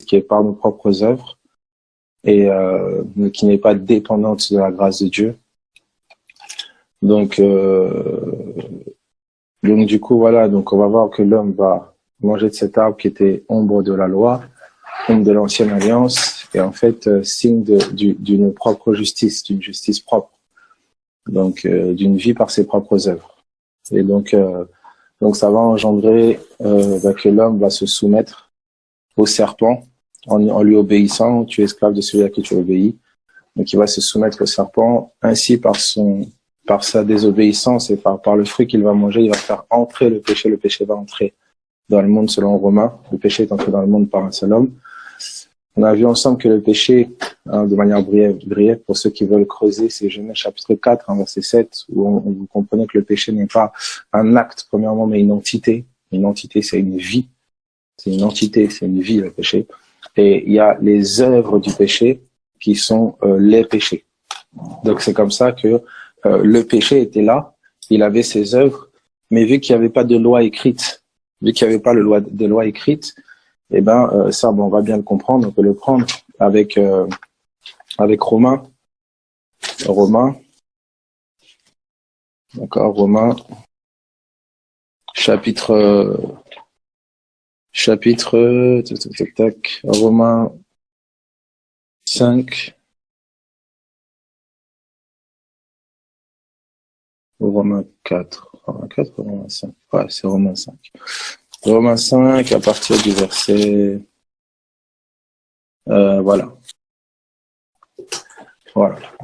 qui est par nos propres œuvres et mais qui n'est pas dépendante de la grâce de Dieu. Donc du coup, voilà, donc on va voir que l'homme va manger de cet arbre qui était ombre de la loi, ombre de l'ancienne alliance, et en fait signe d'une propre justice, d'une justice propre, donc d'une vie par ses propres œuvres. Et donc ça va engendrer que l'homme va se soumettre au serpent en lui obéissant. Tu es esclave de celui à qui tu obéis. Donc il va se soumettre au serpent, ainsi par sa désobéissance et par le fruit qu'il va manger, il va faire entrer le péché. Le péché va entrer dans le monde selon Romains. Le péché est entré dans le monde par un seul homme. On a vu ensemble que le péché, de manière brève, pour ceux qui veulent creuser, c'est Genèse chapitre 4, verset 7, où vous comprenez que le péché n'est pas un acte, premièrement, mais une entité. Une entité, c'est une vie. C'est une entité, c'est une vie, le péché. Et il y a les œuvres du péché qui sont les péchés. Donc c'est comme ça que le péché était là, il avait ses œuvres, mais vu qu'il n'y avait pas de loi écrite, de loi écrite, eh ben ça, on va bien le comprendre, on peut le prendre avec Romains, d'accord, Romains, chapitre, Romains 5. Romains 4, Romains 5. Ouais, c'est Romains 5. Romains 5, à partir du verset, voilà.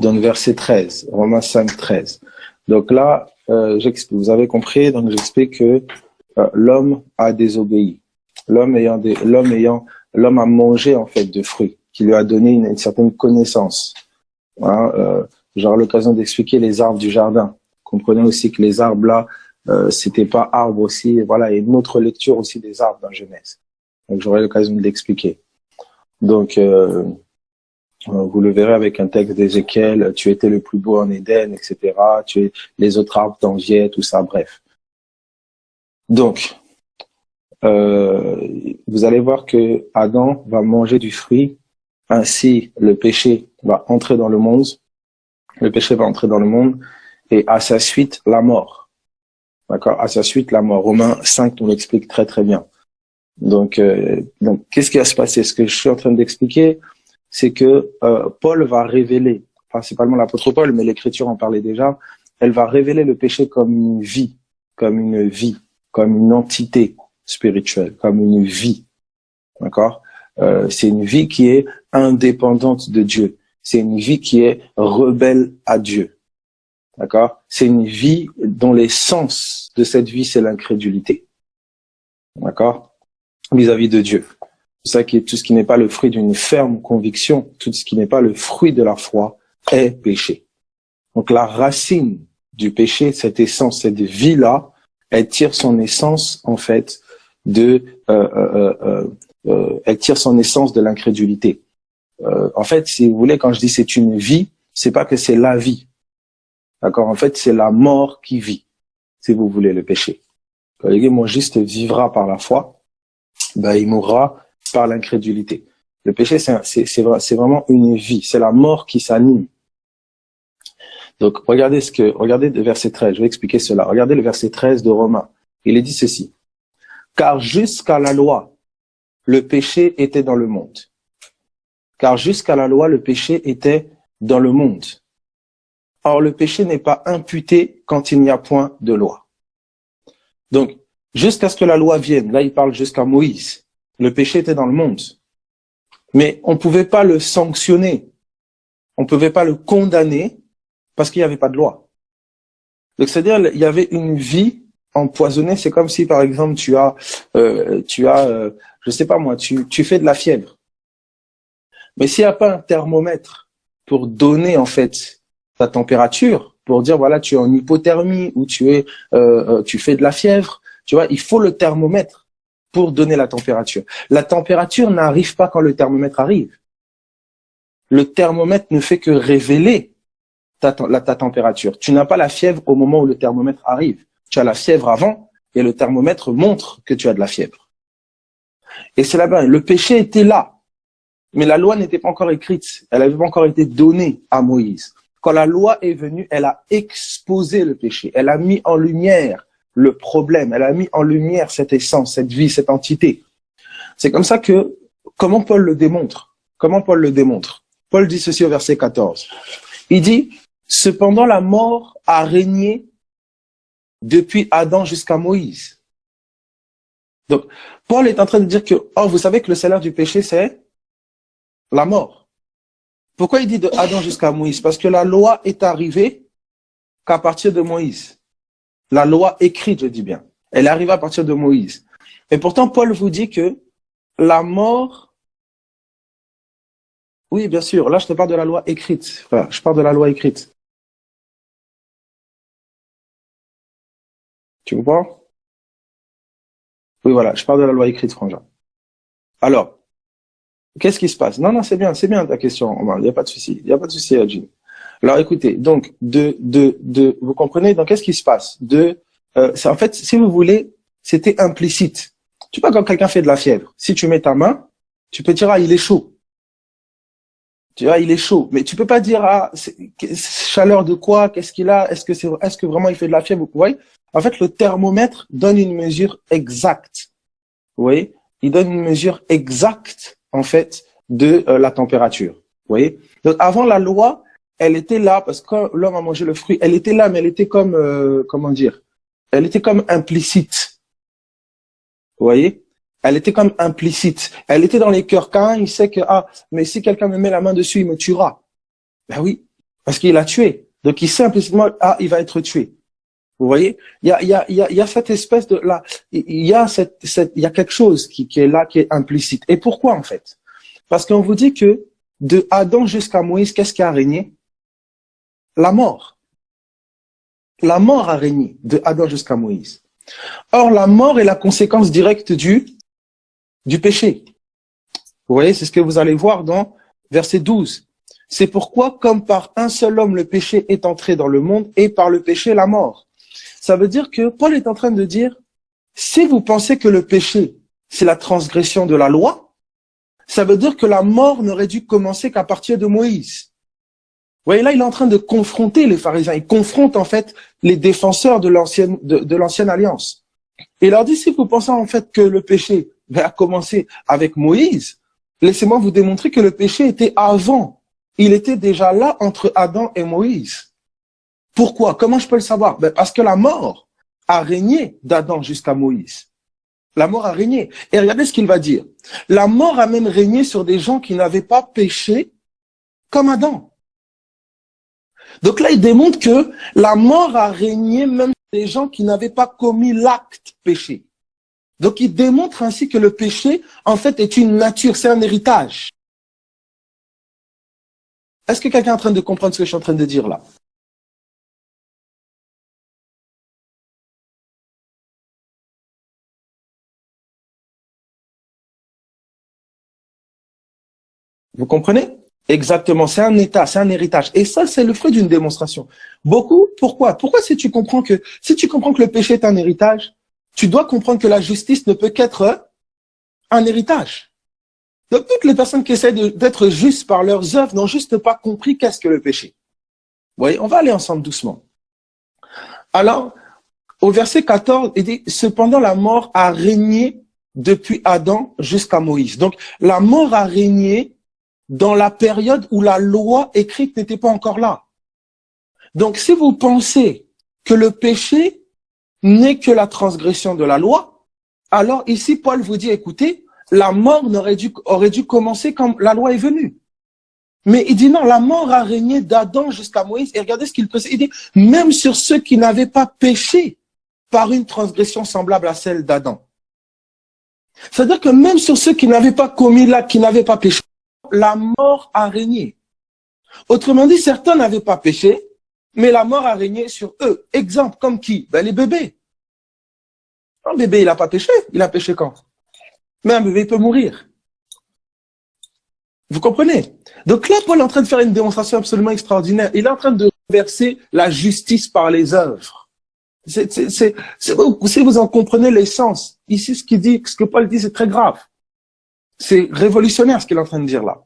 Donc, verset 13. Romains 5, 13. Donc là, vous avez compris, donc j'explique que l'homme a désobéi. L'homme a mangé, en fait, de fruits, qui lui a donné une certaine connaissance. J'aurai l'occasion d'expliquer les arbres du jardin. Comprenez aussi que les arbres là, c'était pas arbres aussi. Voilà, et une autre lecture aussi des arbres dans Genèse. Donc j'aurai l'occasion de l'expliquer. Donc vous le verrez avec un texte d'Ézéchiel. Tu étais le plus beau en Éden, etc. Les autres arbres t'enviaient, tout ça. Bref. Donc vous allez voir que Adam va manger du fruit. Ainsi, le péché va entrer dans le monde. Le péché va entrer dans le monde. Et à sa suite, la mort. D'accord? À sa suite, la mort. Romains 5 nous l'explique très très bien. Donc qu'est-ce qui va se passer? Ce que je suis en train d'expliquer, c'est que Paul va révéler, principalement l'apôtre Paul, mais l'Écriture en parlait déjà, elle va révéler le péché comme une vie, comme une entité spirituelle, comme une vie. D'accord? C'est une vie qui est indépendante de Dieu. C'est une vie qui est rebelle à Dieu. D'accord? C'est une vie dont l'essence de cette vie, c'est l'incrédulité. D'accord? Vis-à-vis de Dieu. C'est ça qui est tout ce qui n'est pas le fruit d'une ferme conviction, tout ce qui n'est pas le fruit de la foi est péché. Donc la racine du péché, cette essence, cette vie-là, elle tire son essence, en fait, elle tire son essence de l'incrédulité. En fait, si vous voulez, quand je dis c'est une vie, c'est pas que c'est la vie. D'accord? En fait, c'est la mort qui vit, si vous voulez, le péché. Quand le juste vivra par la foi, il mourra par l'incrédulité. Le péché, c'est vraiment une vie. C'est la mort qui s'anime. Donc, regardez le verset 13. Je vais expliquer cela. Regardez le verset 13 de Romains. Il est dit ceci. Car jusqu'à la loi, le péché était dans le monde. Car jusqu'à la loi, le péché était dans le monde. Or, le péché n'est pas imputé quand il n'y a point de loi. Donc, jusqu'à ce que la loi vienne, là il parle jusqu'à Moïse, le péché était dans le monde. Mais on ne pouvait pas le sanctionner, on ne pouvait pas le condamner parce qu'il n'y avait pas de loi. Donc, c'est-à-dire, il y avait une vie empoisonnée. C'est comme si, par exemple, je sais pas moi, tu fais de la fièvre. Mais s'il n'y a pas un thermomètre pour donner, en fait, ta température, pour dire, voilà, tu es en hypothermie ou tu fais de la fièvre, tu vois, il faut le thermomètre pour donner la température. La température n'arrive pas quand le thermomètre arrive. Le thermomètre ne fait que révéler ta température. Tu n'as pas la fièvre au moment où le thermomètre arrive. Tu as la fièvre avant et le thermomètre montre que tu as de la fièvre. Et c'est là-bas, le péché était là. mais la loi n'était pas encore écrite. Elle n'avait pas encore été donnée à Moïse. Quand la loi est venue, elle a exposé le péché. Elle a mis en lumière le problème. Elle a mis en lumière cette essence, cette vie, cette entité. C'est comme ça que, comment Paul le démontre? Comment Paul le démontre? Paul dit ceci au verset 14. Il dit, cependant la mort a régné depuis Adam jusqu'à Moïse. Donc, Paul est en train de dire que, oh, vous savez que le salaire du péché, c'est la mort. Pourquoi il dit de Adam jusqu'à Moïse? Parce que la loi est arrivée qu'à partir de Moïse. La loi écrite, je dis bien. Elle est arrivée à partir de Moïse. Et pourtant, Paul vous dit que la mort, oui, bien sûr, là, je te parle de la loi écrite. Enfin, je parle de la loi écrite. Tu comprends? Oui, voilà, je parle de la loi écrite, Frangin. Alors, qu'est-ce qui se passe? Non, c'est bien ta question, Omar. Il n'y a pas de souci. Il n'y a pas de souci, Adjin. Alors, écoutez, donc, vous comprenez? Donc, qu'est-ce qui se passe? En fait, si vous voulez, c'était implicite. Tu vois, quand quelqu'un fait de la fièvre, si tu mets ta main, tu peux dire, ah, il est chaud. Tu vois, il est chaud. Mais tu peux pas dire, ah, chaleur de quoi? Qu'est-ce qu'il a? Est-ce que vraiment il fait de la fièvre? Vous voyez? En fait, le thermomètre donne une mesure exacte. Vous voyez? Il donne une mesure exacte, en fait, de la température. Vous voyez? Donc, avant la loi, elle était là, parce que quand l'homme a mangé le fruit, elle était là, mais elle était comme, comment dire? Elle était comme implicite. Vous voyez? Elle était comme implicite. Elle était dans les cœurs. Quand il sait que, ah, mais si quelqu'un me met la main dessus, il me tuera. Ben oui, parce qu'il a tué. Donc, il sait implicitement, ah, il va être tué. Vous voyez? Il y a cette espèce de, là, il y a quelque chose qui est là, qui est implicite. Et pourquoi, en fait? Parce qu'on vous dit que de Adam jusqu'à Moïse, qu'est-ce qui a régné? La mort. La mort a régné de Adam jusqu'à Moïse. Or, la mort est la conséquence directe du péché. Vous voyez, c'est ce que vous allez voir dans verset 12. C'est pourquoi, comme par un seul homme, le péché est entré dans le monde, et par le péché, la mort. Ça veut dire que Paul est en train de dire, si vous pensez que le péché, c'est la transgression de la loi, ça veut dire que la mort n'aurait dû commencer qu'à partir de Moïse. Vous voyez, là, il est en train de confronter les pharisiens. Il confronte, en fait, les défenseurs de l'ancienne alliance. Et il leur dit, si vous pensez, en fait, que le péché a commencé avec Moïse, laissez-moi vous démontrer que le péché était avant. Il était déjà là entre Adam et Moïse. Pourquoi? Comment je peux le savoir? Parce que la mort a régné d'Adam jusqu'à Moïse. La mort a régné. Et regardez ce qu'il va dire. La mort a même régné sur des gens qui n'avaient pas péché comme Adam. Donc là, il démontre que la mort a régné même sur des gens qui n'avaient pas commis l'acte péché. Donc il démontre ainsi que le péché, en fait, est une nature, c'est un héritage. Est-ce que quelqu'un est en train de comprendre ce que je suis en train de dire là? Vous comprenez? Exactement, c'est un état, c'est un héritage. Et ça, c'est le fruit d'une démonstration. Pourquoi? Pourquoi si tu comprends que le péché est un héritage, tu dois comprendre que la justice ne peut qu'être un héritage. Donc, toutes les personnes qui essaient d'être justes par leurs œuvres n'ont juste pas compris qu'est-ce que le péché. Vous voyez, on va aller ensemble doucement. Alors, au verset 14, il dit, cependant la mort a régné depuis Adam jusqu'à Moïse. Donc, la mort a régné dans la période où la loi écrite n'était pas encore là. Donc, si vous pensez que le péché n'est que la transgression de la loi, alors ici, Paul vous dit, écoutez, la mort aurait dû commencer quand la loi est venue. Mais il dit non, la mort a régné d'Adam jusqu'à Moïse. Et regardez ce qu'il peut dire. Il dit, même sur ceux qui n'avaient pas péché par une transgression semblable à celle d'Adam. C'est-à-dire que même sur ceux qui n'avaient pas commis l'acte, qui n'avaient pas péché, la mort a régné. Autrement dit, certains n'avaient pas péché, mais la mort a régné sur eux. Exemple, comme qui? Les bébés. Un bébé, il n'a pas péché. Il a péché quand? Mais un bébé peut mourir. Vous comprenez? Donc là, Paul est en train de faire une démonstration absolument extraordinaire. Il est en train de renverser la justice par les œuvres. Si vous en comprenez l'essence, ici, ce que Paul dit, c'est très grave. C'est révolutionnaire ce qu'il est en train de dire là.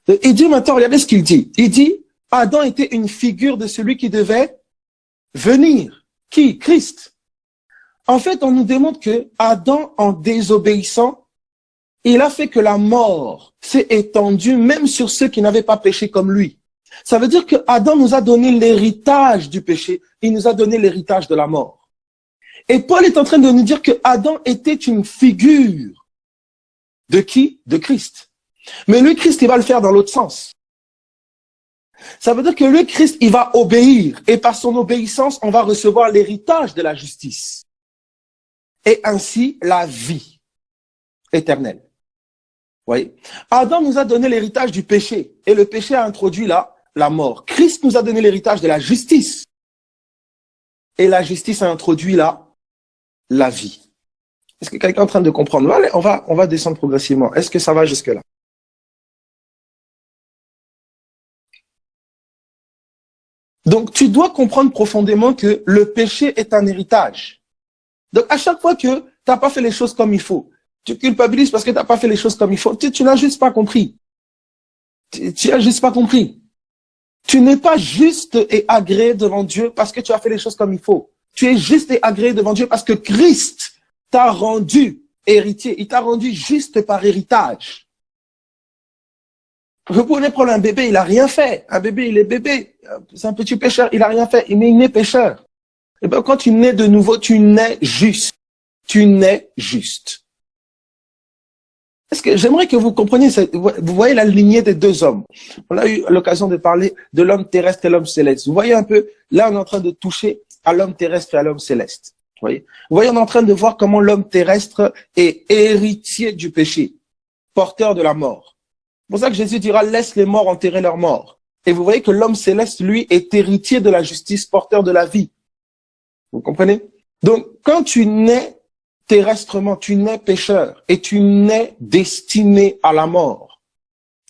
Et Dieu maintenant, regardez ce qu'il dit. Il dit, Adam était une figure de celui qui devait venir. Qui? Christ. En fait, on nous démontre que Adam, en désobéissant, il a fait que la mort s'est étendue même sur ceux qui n'avaient pas péché comme lui. Ça veut dire que Adam nous a donné l'héritage du péché. Il nous a donné l'héritage de la mort. Et Paul est en train de nous dire que Adam était une figure de qui? De Christ. Mais lui, Christ, il va le faire dans l'autre sens. Ça veut dire que le Christ, il va obéir. Et par son obéissance, on va recevoir l'héritage de la justice. Et ainsi, la vie éternelle. Vous voyez? Adam nous a donné l'héritage du péché. Et le péché a introduit la mort. Christ nous a donné l'héritage de la justice. Et la justice a introduit la vie. Est-ce que quelqu'un est en train de comprendre? Allez, on va descendre progressivement. Est-ce que ça va jusque-là? Donc, tu dois comprendre profondément que le péché est un héritage. Donc, à chaque fois que tu n'as pas fait les choses comme il faut, tu culpabilises parce que tu n'as pas fait les choses comme il faut, tu n'as juste pas compris. Tu n'as juste pas compris. Tu n'es pas juste et agréé devant Dieu parce que tu as fait les choses comme il faut. Tu es juste et agréé devant Dieu parce que Christ t'a rendu héritier. Il t'a rendu juste par héritage. Vous pouvez prendre un bébé, il n'a rien fait. Un bébé, il est bébé. C'est un petit pécheur, il n'a rien fait. Mais il naît pécheur. Et bien, quand tu nais de nouveau, tu nais juste. Tu nais juste. Est-ce que j'aimerais que vous compreniez, vous voyez la lignée des deux hommes. On a eu l'occasion de parler de l'homme terrestre et l'homme céleste. Vous voyez un peu, là, on est en train de toucher à l'homme terrestre et à l'homme céleste. Vous voyez, on est en train de voir comment l'homme terrestre est héritier du péché, porteur de la mort. C'est pour ça que Jésus dira, laisse les morts enterrer leurs morts. Et vous voyez que l'homme céleste, lui, est héritier de la justice, porteur de la vie. Vous comprenez? Donc, quand tu nais terrestrement, tu nais pécheur et tu nais destiné à la mort.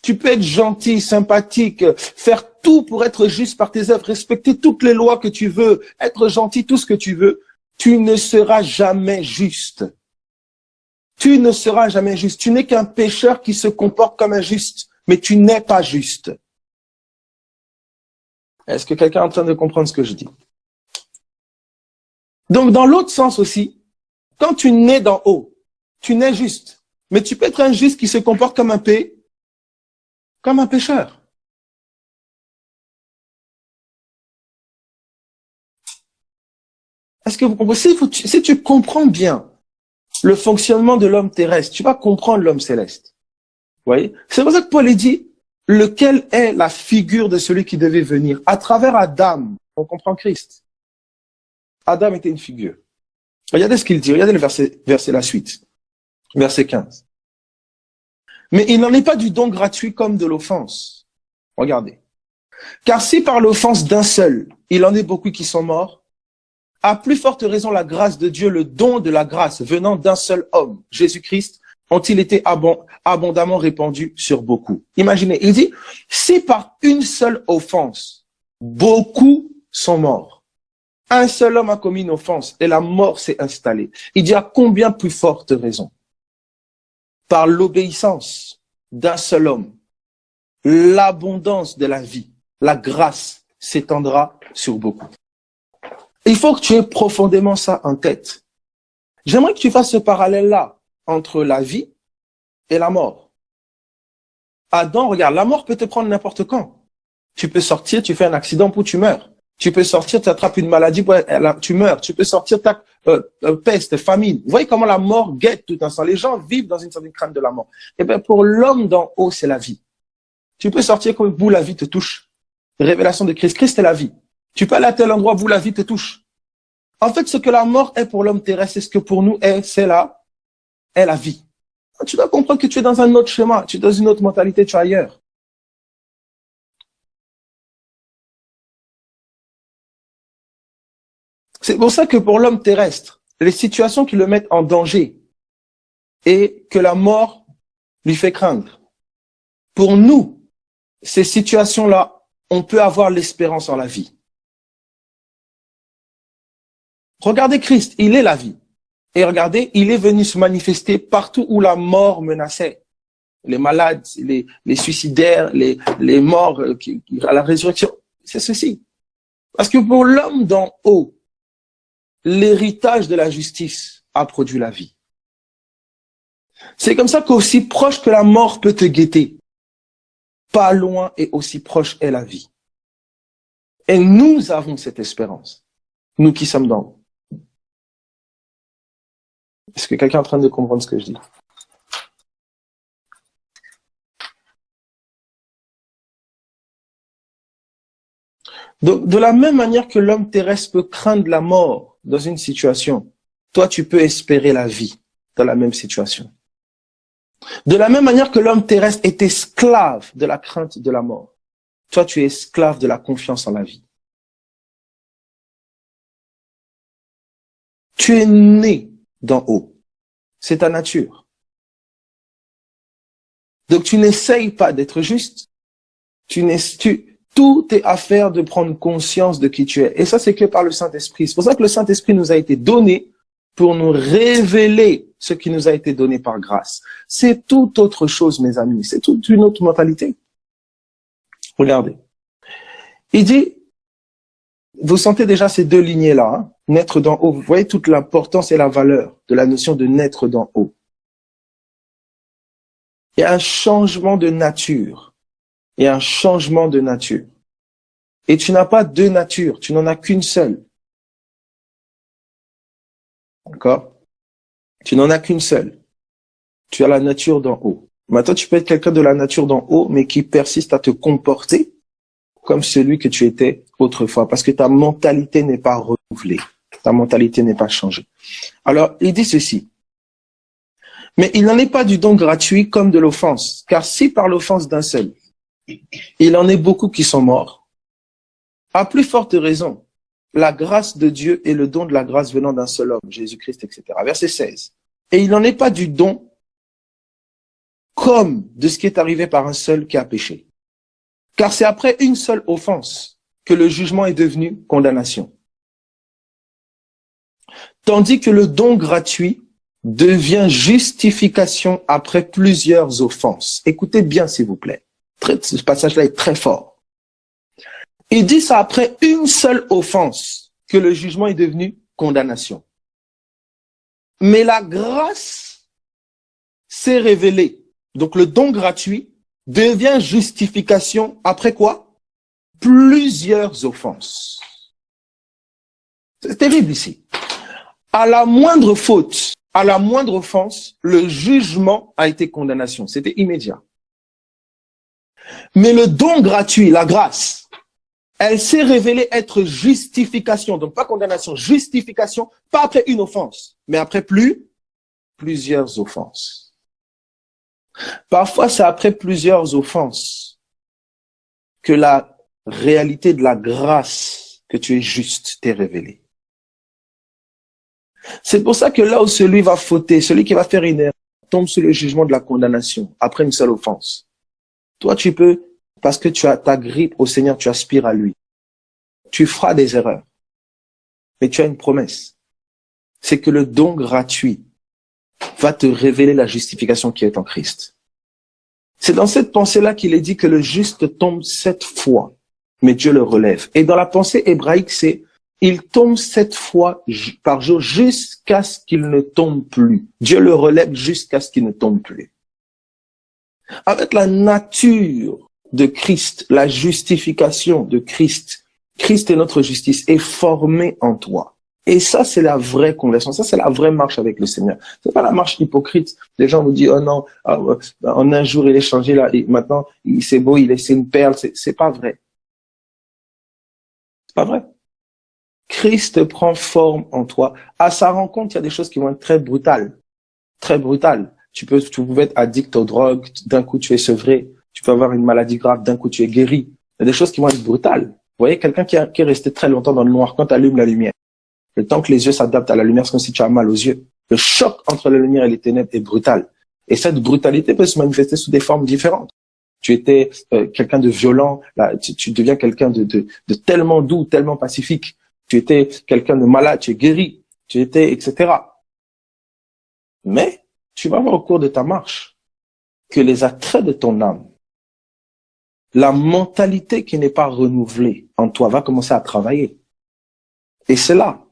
Tu peux être gentil, sympathique, faire tout pour être juste par tes œuvres, respecter toutes les lois que tu veux, être gentil, tout ce que tu veux. Tu ne seras jamais juste. Tu ne seras jamais juste. Tu n'es qu'un pécheur qui se comporte comme un juste, mais tu n'es pas juste. Est-ce que quelqu'un est en train de comprendre ce que je dis? Donc, dans l'autre sens aussi, quand tu nais d'en haut, tu nais juste. Mais tu peux être un juste qui se comporte comme un pécheur. Est-ce que vous comprenez? Si tu comprends bien le fonctionnement de l'homme terrestre, tu vas comprendre l'homme céleste. Vous voyez? C'est pour ça que Paul dit, lequel est la figure de celui qui devait venir? À travers Adam, on comprend Christ. Adam était une figure. Regardez ce qu'il dit, regardez le verset la suite. Verset 15. Mais il n'en est pas du don gratuit comme de l'offense. Regardez. Car si par l'offense d'un seul, il en est beaucoup qui sont morts, à plus forte raison la grâce de Dieu, le don de la grâce venant d'un seul homme, Jésus-Christ, ont-ils été abondamment répandus sur beaucoup. Imaginez, il dit, si par une seule offense, beaucoup sont morts, un seul homme a commis une offense et la mort s'est installée. Il dit à combien plus forte raison? Par l'obéissance d'un seul homme, l'abondance de la vie, la grâce s'étendra sur beaucoup. Il faut que tu aies profondément ça en tête. J'aimerais que tu fasses ce parallèle-là entre la vie et la mort. Adam, regarde, la mort peut te prendre n'importe quand. Tu peux sortir, tu fais un accident pour tu meurs. Tu peux sortir, tu attrapes une maladie, tu meurs. Tu peux sortir, ta peste, famine. Vous voyez comment la mort guette tout instant. Les gens vivent dans une certaine crainte de la mort. Eh bien, pour l'homme d'en haut, c'est la vie. Tu peux sortir comme vous, la vie te touche. Révélation de Christ. Christ est la vie. Tu peux aller à tel endroit où la vie te touche. En fait, ce que la mort est pour l'homme terrestre, c'est ce que pour nous c'est la vie. Tu dois comprendre que tu es dans un autre schéma, tu es dans une autre mentalité, tu es ailleurs. C'est pour ça que pour l'homme terrestre, les situations qui le mettent en danger et que la mort lui fait craindre. Pour nous, ces situations-là, on peut avoir l'espérance en la vie. Regardez Christ, il est la vie. Et regardez, il est venu se manifester partout où la mort menaçait. les malades, les suicidaires, les morts à la résurrection. C'est ceci. Parce que pour l'homme d'en haut, l'héritage de la justice a produit la vie. C'est comme ça qu'aussi proche que la mort peut te guetter, pas loin et aussi proche est la vie. Et nous avons cette espérance, nous qui sommes d'en haut. Est-ce que quelqu'un est en train de comprendre ce que je dis? Donc, de la même manière que l'homme terrestre peut craindre la mort dans une situation, toi, tu peux espérer la vie dans la même situation. De la même manière que l'homme terrestre est esclave de la crainte de la mort, toi, tu es esclave de la confiance en la vie. Tu es né d'en haut. C'est ta nature. Donc, tu n'essayes pas d'être juste. Tout est affaire de prendre conscience de qui tu es. Et ça, c'est que par le Saint-Esprit. C'est pour ça que le Saint-Esprit nous a été donné pour nous révéler ce qui nous a été donné par grâce. C'est toute autre chose, mes amis. C'est toute une autre mentalité. Regardez. Il dit, vous sentez déjà ces deux lignées-là, hein? Naître d'en haut. Vous voyez toute l'importance et la valeur de la notion de naître d'en haut. Il y a un changement de nature. Il y a un changement de nature. Et tu n'as pas deux natures, tu n'en as qu'une seule. D'accord? Tu n'en as qu'une seule. Tu as la nature d'en haut. Maintenant, tu peux être quelqu'un de la nature d'en haut, mais qui persiste à te comporter comme celui que tu étais autrefois, parce que ta mentalité n'est pas renouvelée. Ta mentalité n'est pas changée. Alors, il dit ceci. Mais il n'en est pas du don gratuit comme de l'offense, car si par l'offense d'un seul, il en est beaucoup qui sont morts, à plus forte raison, la grâce de Dieu est le don de la grâce venant d'un seul homme, Jésus-Christ, etc. Verset 16. Et il n'en est pas du don comme de ce qui est arrivé par un seul qui a péché. Car c'est après une seule offense que le jugement est devenu condamnation. Tandis que le don gratuit devient justification après plusieurs offenses. Écoutez bien, s'il vous plaît. Ce passage-là est très fort. Il dit ça après une seule offense que le jugement est devenu condamnation. Mais la grâce s'est révélée. Donc le don gratuit devient justification après quoi? Plusieurs offenses. C'est terrible ici. À la moindre faute, à la moindre offense, le jugement a été condamnation. C'était immédiat. Mais le don gratuit, la grâce, elle s'est révélée être justification. Donc pas condamnation, justification, pas après une offense, mais après plusieurs offenses. Parfois, c'est après plusieurs offenses que la réalité de la grâce que tu es juste t'est révélée. C'est pour ça que là où celui va fauter, celui qui va faire une erreur, tombe sous le jugement de la condamnation après une seule offense. Toi, tu peux, parce que tu as ta grippe au Seigneur, tu aspires à lui. Tu feras des erreurs. Mais tu as une promesse. C'est que le don gratuit va te révéler la justification qui est en Christ. C'est dans cette pensée-là qu'il est dit que le juste tombe 7 fois, mais Dieu le relève. Et dans la pensée hébraïque, c'est il tombe 7 fois par jour jusqu'à ce qu'il ne tombe plus. Dieu le relève jusqu'à ce qu'il ne tombe plus. Avec la nature de Christ, la justification de Christ, Christ est notre justice, est formée en toi. Et ça, c'est la vraie conversion. Ça, c'est la vraie marche avec le Seigneur. C'est pas la marche hypocrite. Les gens vous disent, oh non, en un jour, il est changé là, et maintenant, c'est beau, il est une perle. C'est pas vrai. C'est pas vrai. Christ prend forme en toi. À sa rencontre, il y a des choses qui vont être très brutales. Très brutales. Tu pouvais être addict aux drogues, d'un coup tu es sevré. Tu peux avoir une maladie grave, d'un coup tu es guéri. Il y a des choses qui vont être brutales. Vous voyez, quelqu'un qui est resté très longtemps dans le noir, quand tu allumes la lumière, le temps que les yeux s'adaptent à la lumière, c'est comme si tu as mal aux yeux. Le choc entre la lumière et les ténèbres est brutal. Et cette brutalité peut se manifester sous des formes différentes. Tu étais quelqu'un de violent, là, tu deviens quelqu'un de tellement doux, tellement pacifique. Tu étais quelqu'un de malade, tu es guéri, tu étais, etc. Mais tu vas voir au cours de ta marche que les attraits de ton âme, la mentalité qui n'est pas renouvelée en toi va commencer à travailler. Et c'est là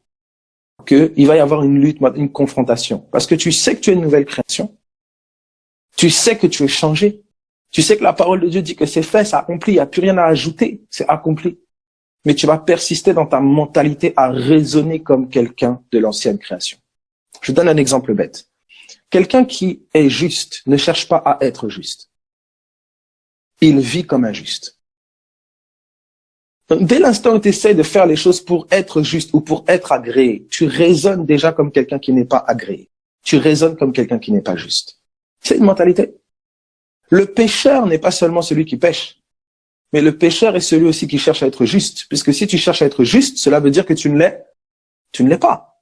qu'il va y avoir une lutte, une confrontation. Parce que tu sais que tu es une nouvelle création. Tu sais que tu es changé. Tu sais que la parole de Dieu dit que c'est fait, c'est accompli, il n'y a plus rien à ajouter, c'est accompli. Mais tu vas persister dans ta mentalité à raisonner comme quelqu'un de l'ancienne création. Je donne un exemple bête. Quelqu'un qui est juste ne cherche pas à être juste. Il vit comme injuste. Donc, dès l'instant où tu essaies de faire les choses pour être juste ou pour être agréé, tu raisonnes déjà comme quelqu'un qui n'est pas agréé. Tu raisonnes comme quelqu'un qui n'est pas juste. C'est une mentalité. Le pécheur n'est pas seulement celui qui pêche, mais le pécheur est celui aussi qui cherche à être juste. Puisque si tu cherches à être juste, cela veut dire que tu ne l'es pas.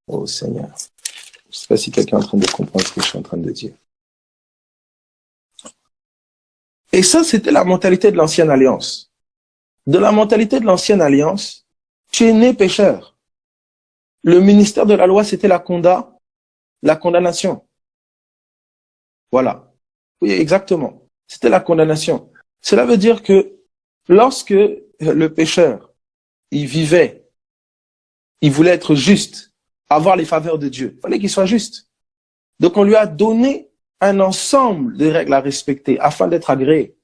Oh Seigneur. Je ne sais pas si quelqu'un est en train de comprendre ce que je suis en train de dire. Et ça, c'était la mentalité de l'ancienne alliance. De la mentalité de l'ancienne alliance, tu es né pécheur. Le ministère de la loi, c'était la condamnation. Voilà. Oui, exactement. C'était la condamnation. Cela veut dire que lorsque le pécheur, il vivait, il voulait être juste, avoir les faveurs de Dieu, il fallait qu'il soit juste. Donc on lui a donné un ensemble de règles à respecter afin d'être agréé.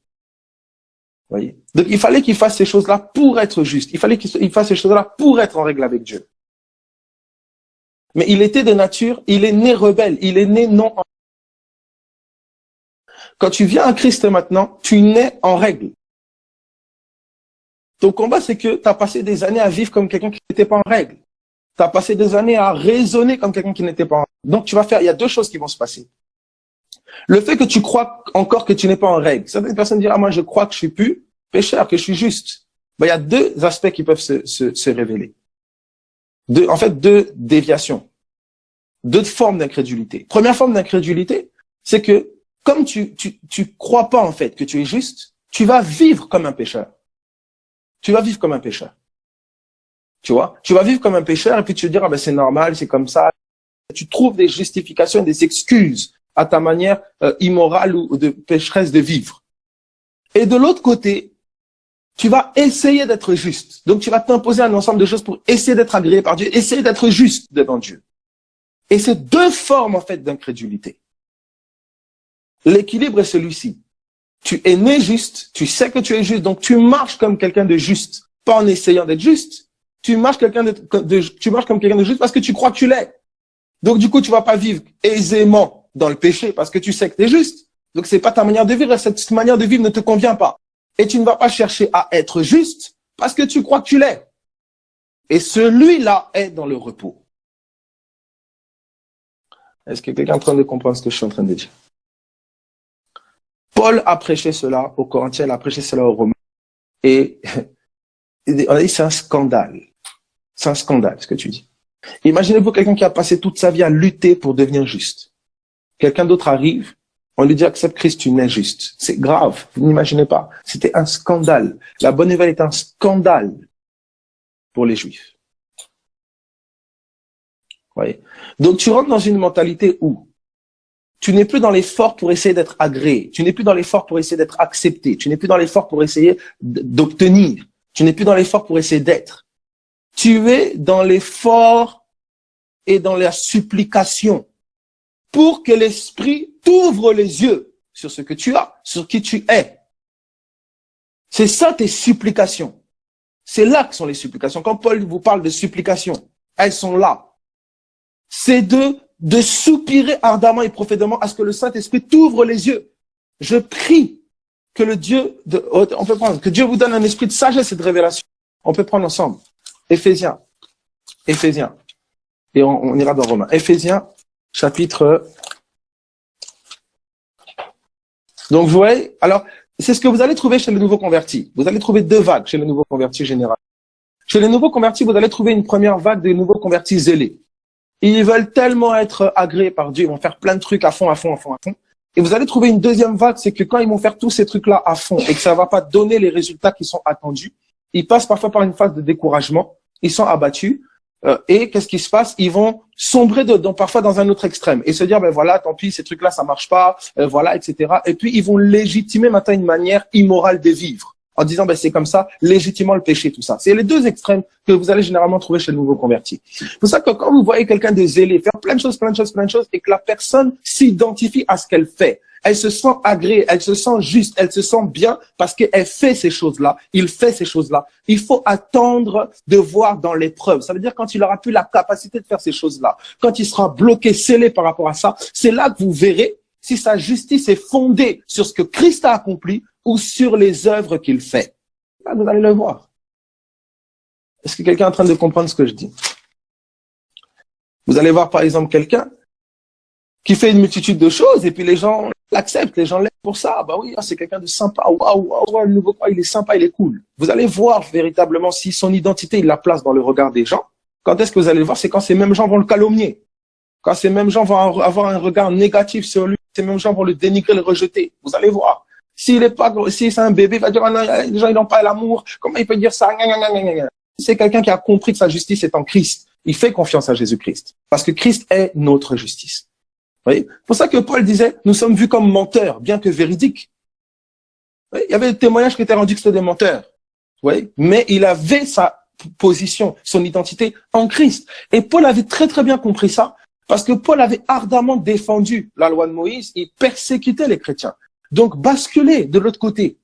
Voyez. Donc il fallait qu'il fasse ces choses-là pour être juste. Il fallait qu'il fasse ces choses-là pour être en règle avec Dieu. Mais il était de nature, il est né rebelle, il est né non en... Quand tu viens à Christ maintenant, tu nais en règle. Ton combat, c'est que tu as passé des années à vivre comme quelqu'un qui n'était pas en règle. Tu as passé des années à raisonner comme quelqu'un qui n'était pas en règle. Donc tu vas faire, il y a deux choses qui vont se passer. Le fait que tu crois encore que tu n'es pas en règle. Certaines personnes disent, ah, moi je crois que je suis plus pécheur, que je suis juste. Ben, il y a deux aspects qui peuvent se révéler. En fait, deux déviations. Deux formes d'incrédulité. Première forme d'incrédulité, c'est que comme tu crois pas en fait que tu es juste, tu vas vivre comme un pécheur. Tu vas vivre comme un pécheur. Tu vois? Tu vas vivre comme un pécheur et puis tu te dis, ah ben c'est normal, c'est comme ça. Tu trouves des justifications, des excuses à ta manière immorale ou de pécheresse de vivre. Et de l'autre côté, tu vas essayer d'être juste. Donc tu vas t'imposer un ensemble de choses pour essayer d'être agréé par Dieu, essayer d'être juste devant Dieu. Et c'est deux formes en fait d'incrédulité. L'équilibre est celui-ci. Tu es né juste, tu sais que tu es juste, donc tu marches comme quelqu'un de juste, pas en essayant d'être juste. Tu marches comme quelqu'un de juste parce que tu crois que tu l'es. Donc du coup, tu vas pas vivre aisément dans le péché parce que tu sais que tu es juste. Donc c'est pas ta manière de vivre, et cette manière de vivre ne te convient pas. Et tu ne vas pas chercher à être juste parce que tu crois que tu l'es. Et celui-là est dans le repos. Est-ce que quelqu'un est en train de comprendre ce que je suis en train de dire? Paul a prêché cela aux Corinthiens, il a prêché cela aux Romains. Et on a dit c'est un scandale. C'est un scandale ce que tu dis. Imaginez-vous quelqu'un qui a passé toute sa vie à lutter pour devenir juste. Quelqu'un d'autre arrive, on lui dit accepte Christ, tu n'es juste. C'est grave, vous n'imaginez pas. C'était un scandale. La bonne nouvelle est un scandale pour les Juifs. Voyez. Donc tu rentres dans une mentalité où tu n'es plus dans l'effort pour essayer d'être agréé. Tu n'es plus dans l'effort pour essayer d'être accepté. Tu n'es plus dans l'effort pour essayer d'obtenir. Tu n'es plus dans l'effort pour essayer d'être. Tu es dans l'effort et dans la supplication pour que l'Esprit t'ouvre les yeux sur ce que tu as, sur qui tu es. C'est ça tes supplications. C'est là que sont les supplications. Quand Paul vous parle de supplications, elles sont là. C'est de soupirer ardemment et profondément à ce que le Saint-Esprit t'ouvre les yeux. Je prie que que Dieu vous donne un esprit de sagesse et de révélation. On peut prendre ensemble. Éphésiens. Et on ira dans Romains. Éphésiens, chapitre. Donc, vous voyez, alors, c'est ce que vous allez trouver chez les nouveaux convertis. Vous allez trouver deux vagues chez les nouveaux convertis général. Chez les nouveaux convertis, vous allez trouver une première vague de nouveaux convertis zélés. Ils veulent tellement être agréés par Dieu, ils vont faire plein de trucs à fond. Et vous allez trouver une deuxième vague, c'est que quand ils vont faire tous ces trucs-là à fond et que ça va pas donner les résultats qui sont attendus, ils passent parfois par une phase de découragement, ils sont abattus Et qu'est-ce qui se passe? Ils vont sombrer parfois dans un autre extrême et se dire, ben voilà, tant pis, ces trucs-là, ça marche pas, voilà, etc. Et puis, ils vont légitimer maintenant une manière immorale de vivre en disant, ben c'est comme ça, légitimement le péché, tout ça. C'est les deux extrêmes que vous allez généralement trouver chez le nouveau converti. C'est pour ça que quand vous voyez quelqu'un de zélé faire plein de choses, et que la personne s'identifie à ce qu'elle fait, elle se sent agréée, elle se sent juste, elle se sent bien parce qu'elle fait ces choses-là, il fait ces choses-là. Il faut attendre de voir dans l'épreuve. Ça veut dire quand il aura plus la capacité de faire ces choses-là, quand il sera bloqué, scellé par rapport à ça, c'est là que vous verrez si sa justice est fondée sur ce que Christ a accompli ou sur les œuvres qu'il fait. Là, vous allez le voir. Est-ce que quelqu'un est en train de comprendre ce que je dis? Vous allez voir par exemple quelqu'un qui fait une multitude de choses et puis les gens l'acceptent, les gens l'aiment pour ça. Bah oui, c'est quelqu'un de sympa. Waouh, le nouveau quoi, il est sympa, il est cool. Vous allez voir véritablement si son identité, il la place dans le regard des gens. Quand est-ce que vous allez le voir? C'est quand ces mêmes gens vont le calomnier. Quand ces mêmes gens vont avoir un regard négatif sur lui, ces mêmes gens vont le dénigrer, le rejeter. Vous allez voir. Si c'est un bébé, il va dire, ah non, les gens, ils n'ont pas l'amour. Comment il peut dire ça? C'est quelqu'un qui a compris que sa justice est en Christ. Il fait confiance à Jésus-Christ. Parce que Christ est notre justice. Vous voyez? C'est pour ça que Paul disait, nous sommes vus comme menteurs, bien que véridiques. Vous voyez? Il y avait des témoignages qui étaient rendus que c'était des menteurs. Vous voyez? Mais il avait sa position, son identité en Christ. Et Paul avait très très bien compris ça, parce que Paul avait ardemment défendu la loi de Moïse, il persécutait les chrétiens. Donc basculer de l'autre côté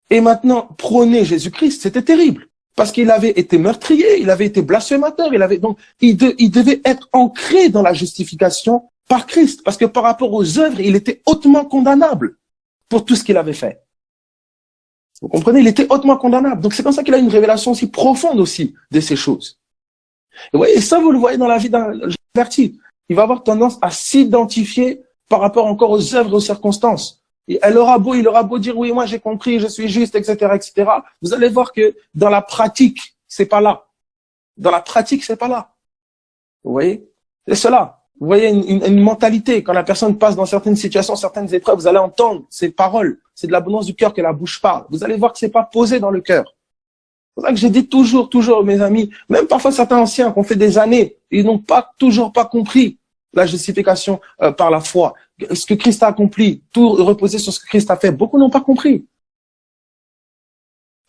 et maintenant prôner Jésus-Christ, c'était terrible. Parce qu'il avait été meurtrier, il avait été blasphémateur, il devait être ancré dans la justification par Christ, parce que par rapport aux œuvres, il était hautement condamnable pour tout ce qu'il avait fait. Vous comprenez? Il était hautement condamnable. Donc c'est comme ça qu'il a une révélation aussi profonde aussi de ces choses. Et, voyez, ça, vous le voyez dans la vie d'un converti. Il va avoir tendance à s'identifier par rapport encore aux œuvres et aux circonstances. Et il aura beau dire, oui, moi j'ai compris, je suis juste, etc., etc. Vous allez voir que dans la pratique, c'est pas là. Dans la pratique, c'est pas là. Vous voyez? C'est cela. Vous voyez une mentalité. Quand la personne passe dans certaines situations, certaines épreuves, vous allez entendre ces paroles. C'est de l'abondance du cœur que la bouche parle. Vous allez voir que c'est pas posé dans le cœur. C'est pour ça que j'ai dit toujours, mes amis, même parfois certains anciens qui ont fait des années, ils n'ont toujours pas compris la justification par la foi. Ce que Christ a accompli, tout reposer sur ce que Christ a fait. Beaucoup n'ont pas compris.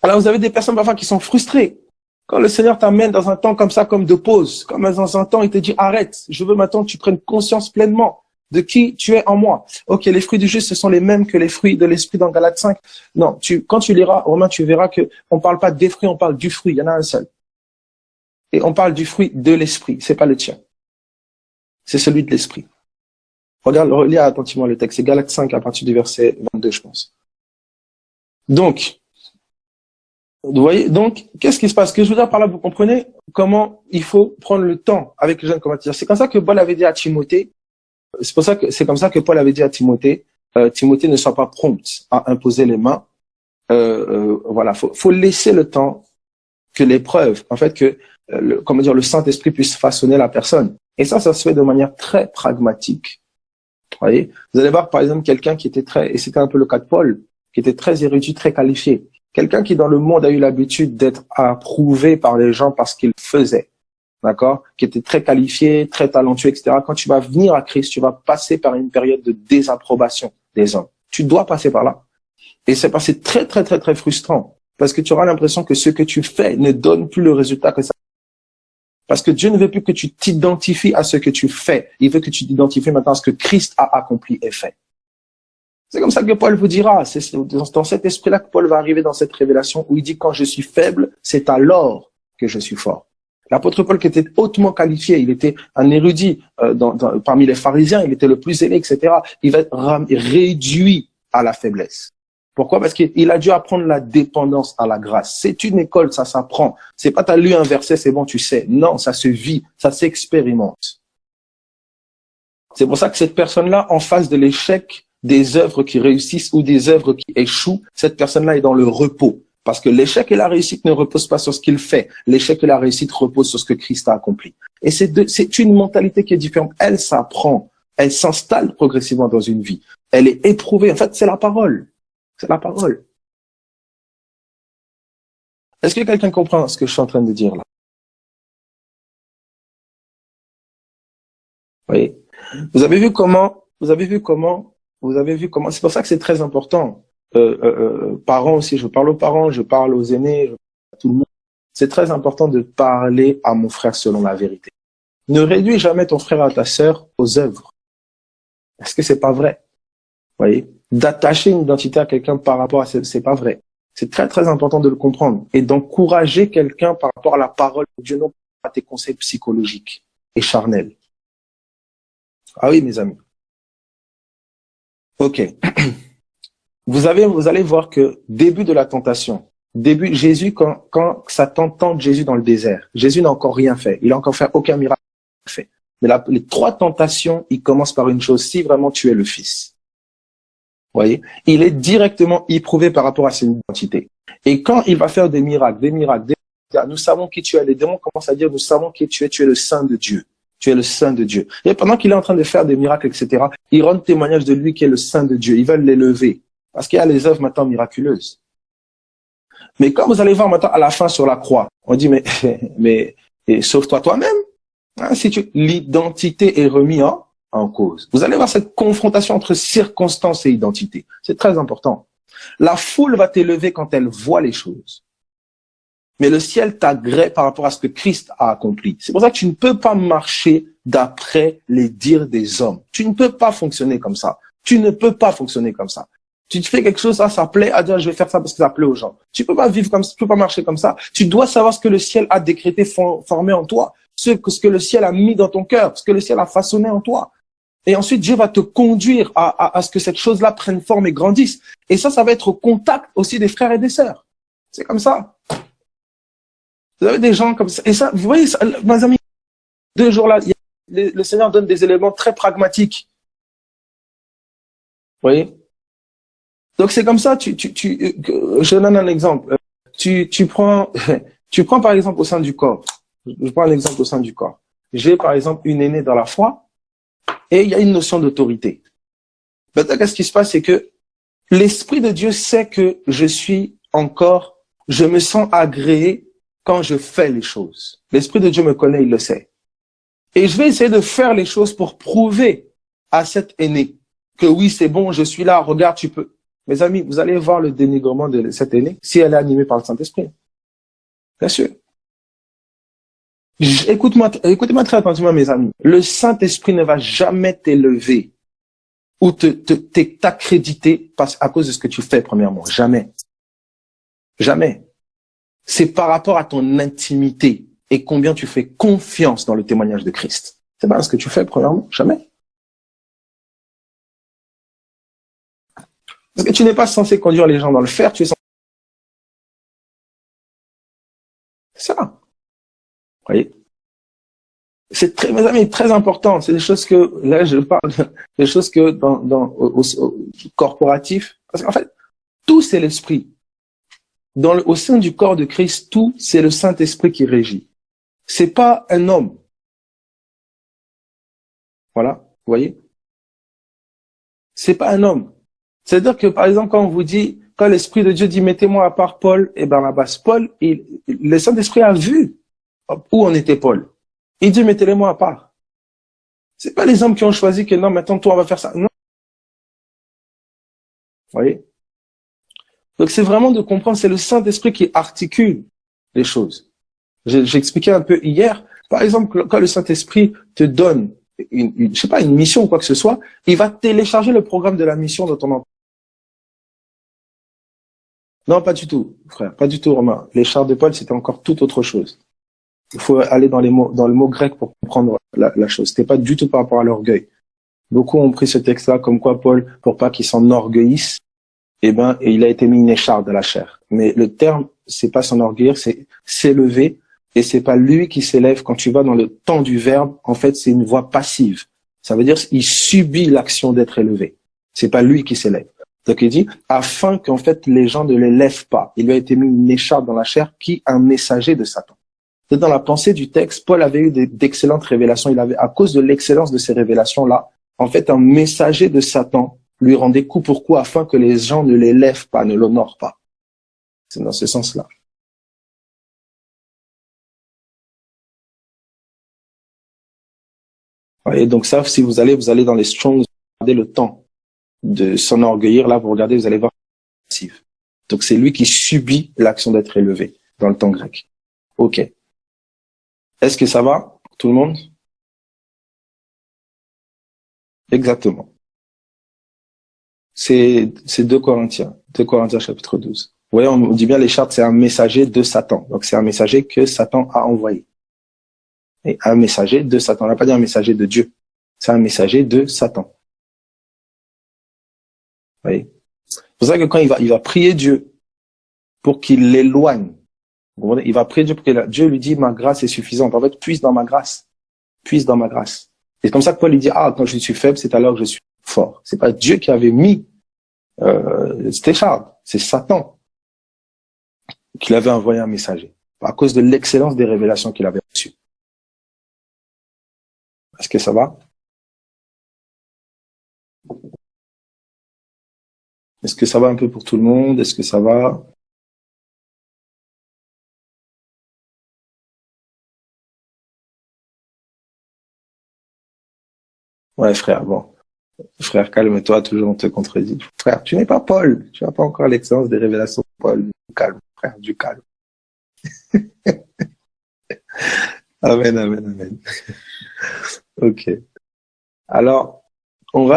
Alors vous avez des personnes parfois qui sont frustrées. Quand le Seigneur t'amène dans un temps comme ça, comme de pause, comme dans un temps, il te dit arrête, je veux maintenant que tu prennes conscience pleinement de qui tu es en moi. Ok, les fruits du juste, ce sont les mêmes que les fruits de l'esprit dans Galates 5. Non, quand tu liras, Romain, tu verras que on parle pas des fruits, on parle du fruit. Il y en a un seul. Et on parle du fruit de l'esprit. C'est pas le tien. C'est celui de l'esprit. Regarde, relis attentivement le texte. C'est Galates 5 à partir du verset 22, je pense. Donc, vous voyez, donc, qu'est-ce qui se passe? Ce que je veux dire par là, vous comprenez comment il faut prendre le temps avec les jeunes convertis. C'est comme ça que Paul avait dit à Timothée, c'est comme ça que Paul avait dit à Timothée, Timothée ne soit pas prompt à imposer les mains. Voilà, faut laisser le temps que l'épreuve, en fait, que le Saint-Esprit puisse façonner la personne. Et ça se fait de manière très pragmatique. Vous voyez, vous allez voir par exemple quelqu'un qui était et c'était un peu le cas de Paul, qui était très érudit, très qualifié. Quelqu'un qui dans le monde a eu l'habitude d'être approuvé par les gens parce qu'il faisait. D'accord? Qui était très qualifié, très talentueux, etc. Quand tu vas venir à Christ, tu vas passer par une période de désapprobation des hommes. Tu dois passer par là. Et c'est passé très, très, très, très frustrant. Parce que tu auras l'impression que ce que tu fais ne donne plus le résultat que ça. Parce que Dieu ne veut plus que tu t'identifies à ce que tu fais. Il veut que tu t'identifies maintenant à ce que Christ a accompli et fait. C'est comme ça que Paul vous dira. C'est dans cet esprit-là que Paul va arriver dans cette révélation où il dit quand je suis faible, c'est alors que je suis fort. L'apôtre Paul qui était hautement qualifié, il était un érudit parmi les pharisiens, il était le plus zélé, etc. Il va être réduit à la faiblesse. Pourquoi? Parce qu'il a dû apprendre la dépendance à la grâce. C'est une école, ça s'apprend. C'est pas t'as lu un verset, c'est bon, tu sais. Non, ça se vit, ça s'expérimente. C'est pour ça que cette personne-là, en face de l'échec des œuvres qui réussissent ou des œuvres qui échouent, cette personne-là est dans le repos. Parce que l'échec et la réussite ne reposent pas sur ce qu'il fait. L'échec et la réussite reposent sur ce que Christ a accompli. Et c'est une mentalité qui est différente. Elle s'apprend. Elle s'installe progressivement dans une vie. Elle est éprouvée. En fait, c'est la parole. C'est la parole. Est-ce que quelqu'un comprend ce que je suis en train de dire là? voyez. Vous avez vu comment, c'est pour ça que c'est très important. Parents aussi, je parle aux parents, je parle aux aînés, je parle à tout le monde. C'est très important de parler à mon frère selon la vérité. Ne réduis jamais ton frère et ta sœur aux œuvres. Parce que c'est pas vrai. Vous voyez? D'attacher une identité à quelqu'un par rapport à c'est pas vrai. C'est très, très important de le comprendre et d'encourager quelqu'un par rapport à la parole de Dieu, non pas à tes conseils psychologiques et charnels. Ah oui, mes amis. Ok. Vous allez voir que début de la tentation, Jésus, quand Satan tente Jésus dans le désert, Jésus n'a encore rien fait. Il n'a encore fait aucun miracle fait. Mais les trois tentations, il commence par une chose, si vraiment tu es le Fils. Vous voyez? Il est directement éprouvé par rapport à son identité. Et quand il va faire des miracles, nous savons qui tu es. Les démons commencent à dire, nous savons qui tu es le Saint de Dieu. Tu es le Saint de Dieu. Et pendant qu'il est en train de faire des miracles, etc., ils rendent témoignage de lui qui est le Saint de Dieu. Ils veulent l'élever. Parce qu'il y a les œuvres maintenant miraculeuses. Mais quand vous allez voir maintenant à la fin sur la croix, on dit, mais sauve-toi toi-même. Hein, si l'identité est remise en cause. Vous allez voir cette confrontation entre circonstances et identité. C'est très important. La foule va t'élever quand elle voit les choses. Mais le ciel t'agrée par rapport à ce que Christ a accompli. C'est pour ça que tu ne peux pas marcher d'après les dires des hommes. Tu ne peux pas fonctionner comme ça. Tu ne peux pas fonctionner comme ça. Tu te fais quelque chose, ça plaît, à dire je vais faire ça parce que ça plaît aux gens. Tu peux pas vivre comme ça, tu peux pas marcher comme ça. Tu dois savoir ce que le ciel a décrété, formé en toi, ce que le ciel a mis dans ton cœur, ce que le ciel a façonné en toi. Et ensuite, Dieu va te conduire à ce que cette chose-là prenne forme et grandisse. Et ça va être au contact aussi des frères et des sœurs. C'est comme ça. Vous avez des gens comme ça. Et ça, vous voyez, ça, mes amis, 2 jours là, le Seigneur donne des éléments très pragmatiques. Vous voyez? Donc c'est comme ça, je donne un exemple. Tu prends, tu prends par exemple au sein du corps. Je prends un exemple au sein du corps. J'ai par exemple une aînée dans la foi et il y a une notion d'autorité. Maintenant, qu'est-ce qui se passe, c'est que l'Esprit de Dieu sait que je me sens agréé quand je fais les choses. L'Esprit de Dieu me connaît, il le sait. Et je vais essayer de faire les choses pour prouver à cette aînée que oui, c'est bon, je suis là, regarde, tu peux. Mes amis, vous allez voir le dénigrement de cette aînée si elle est animée par le Saint-Esprit. Bien sûr. Écoutez-moi très attentivement, mes amis. Le Saint-Esprit ne va jamais t'élever ou t'accréditer à cause de ce que tu fais, premièrement. Jamais. Jamais. C'est par rapport à ton intimité et combien tu fais confiance dans le témoignage de Christ. C'est pas ce que tu fais, premièrement. Jamais. Parce que tu n'es pas censé conduire les gens dans le fer, tu es censé... C'est ça. Vous voyez? C'est très, mes amis, très important. C'est des choses que, là, je parle des choses que au corporatif. Parce qu'en fait, tout c'est l'esprit. Au sein du corps de Christ, tout c'est le Saint-Esprit qui régit. C'est pas un homme. Voilà. Vous voyez? C'est pas un homme. C'est-à-dire que, par exemple, quand l'Esprit de Dieu dit, mettez-moi à part Paul et Barnabas, le Saint-Esprit a vu où en était Paul. Il dit, mettez-les-moi à part. C'est pas les hommes qui ont choisi que non, maintenant, toi, on va faire ça. Non. Vous voyez? Donc, c'est vraiment de comprendre, c'est le Saint-Esprit qui articule les choses. J'expliquais un peu hier. Par exemple, quand le Saint-Esprit te donne je sais pas, une mission ou quoi que ce soit, il va télécharger le programme de la mission dans ton emploi. Non, pas du tout, frère, pas du tout, Romain. Les chars de Paul, c'était encore tout autre chose. Il faut aller dans le mot grec pour comprendre la chose. C'était pas du tout par rapport à l'orgueil. Beaucoup ont pris ce texte-là comme quoi Paul, pour pas qu'il s'enorgueillisse, et il a été mis une écharpe de la chair. Mais le terme, c'est pas s'enorgueillir, c'est s'élever, et c'est pas lui qui s'élève. Quand tu vas dans le temps du verbe, en fait, c'est une voix passive. Ça veut dire qu'il subit l'action d'être élevé. C'est pas lui qui s'élève. Donc il dit, afin qu'en fait les gens ne l'élèvent pas. Il lui a été mis une écharpe dans la chair qui un messager de Satan. Dans la pensée du texte, Paul avait eu d'excellentes révélations. Il avait, à cause de l'excellence de ces révélations-là, en fait, un messager de Satan lui rendait coup pour coup afin que les gens ne l'élèvent pas, ne l'honorent pas. C'est dans ce sens-là. Et donc ça, si vous allez dans les Strong, vous regardez le temps de s'enorgueillir, là, vous regardez, vous allez voir passive. Donc c'est lui qui subit l'action d'être élevé dans le temps grec. Ok. Est-ce que ça va pour tout le monde? Exactement. C'est 2 Corinthiens. 2 Corinthiens chapitre 12. Vous voyez, on dit bien les chartes, c'est un messager de Satan. Donc c'est un messager que Satan a envoyé. Et un messager de Satan. On n'a pas dit un messager de Dieu. C'est un messager de Satan. Vous voyez? C'est pour ça que quand il va prier Dieu pour qu'il l'éloigne, il va prier Dieu pour que Dieu lui dit ma grâce est suffisante. En fait, puise dans ma grâce. Puise dans ma grâce. Et c'est comme ça que Paul lui dit, quand je suis faible, c'est alors que je suis fort. C'est pas Dieu qui avait mis Stéphane, c'est Satan qui avait envoyé un messager à cause de l'excellence des révélations qu'il avait reçues. Est-ce que ça va? Est-ce que ça va un peu pour tout le monde? Est-ce que ça va? Ouais, frère, bon. Frère, calme-toi, toujours on te contredit. Frère, tu n'es pas Paul. Tu n'as pas encore l'excellence des révélations de Paul. Calme, frère, du calme. Amen, amen, amen. Ok. Alors, donc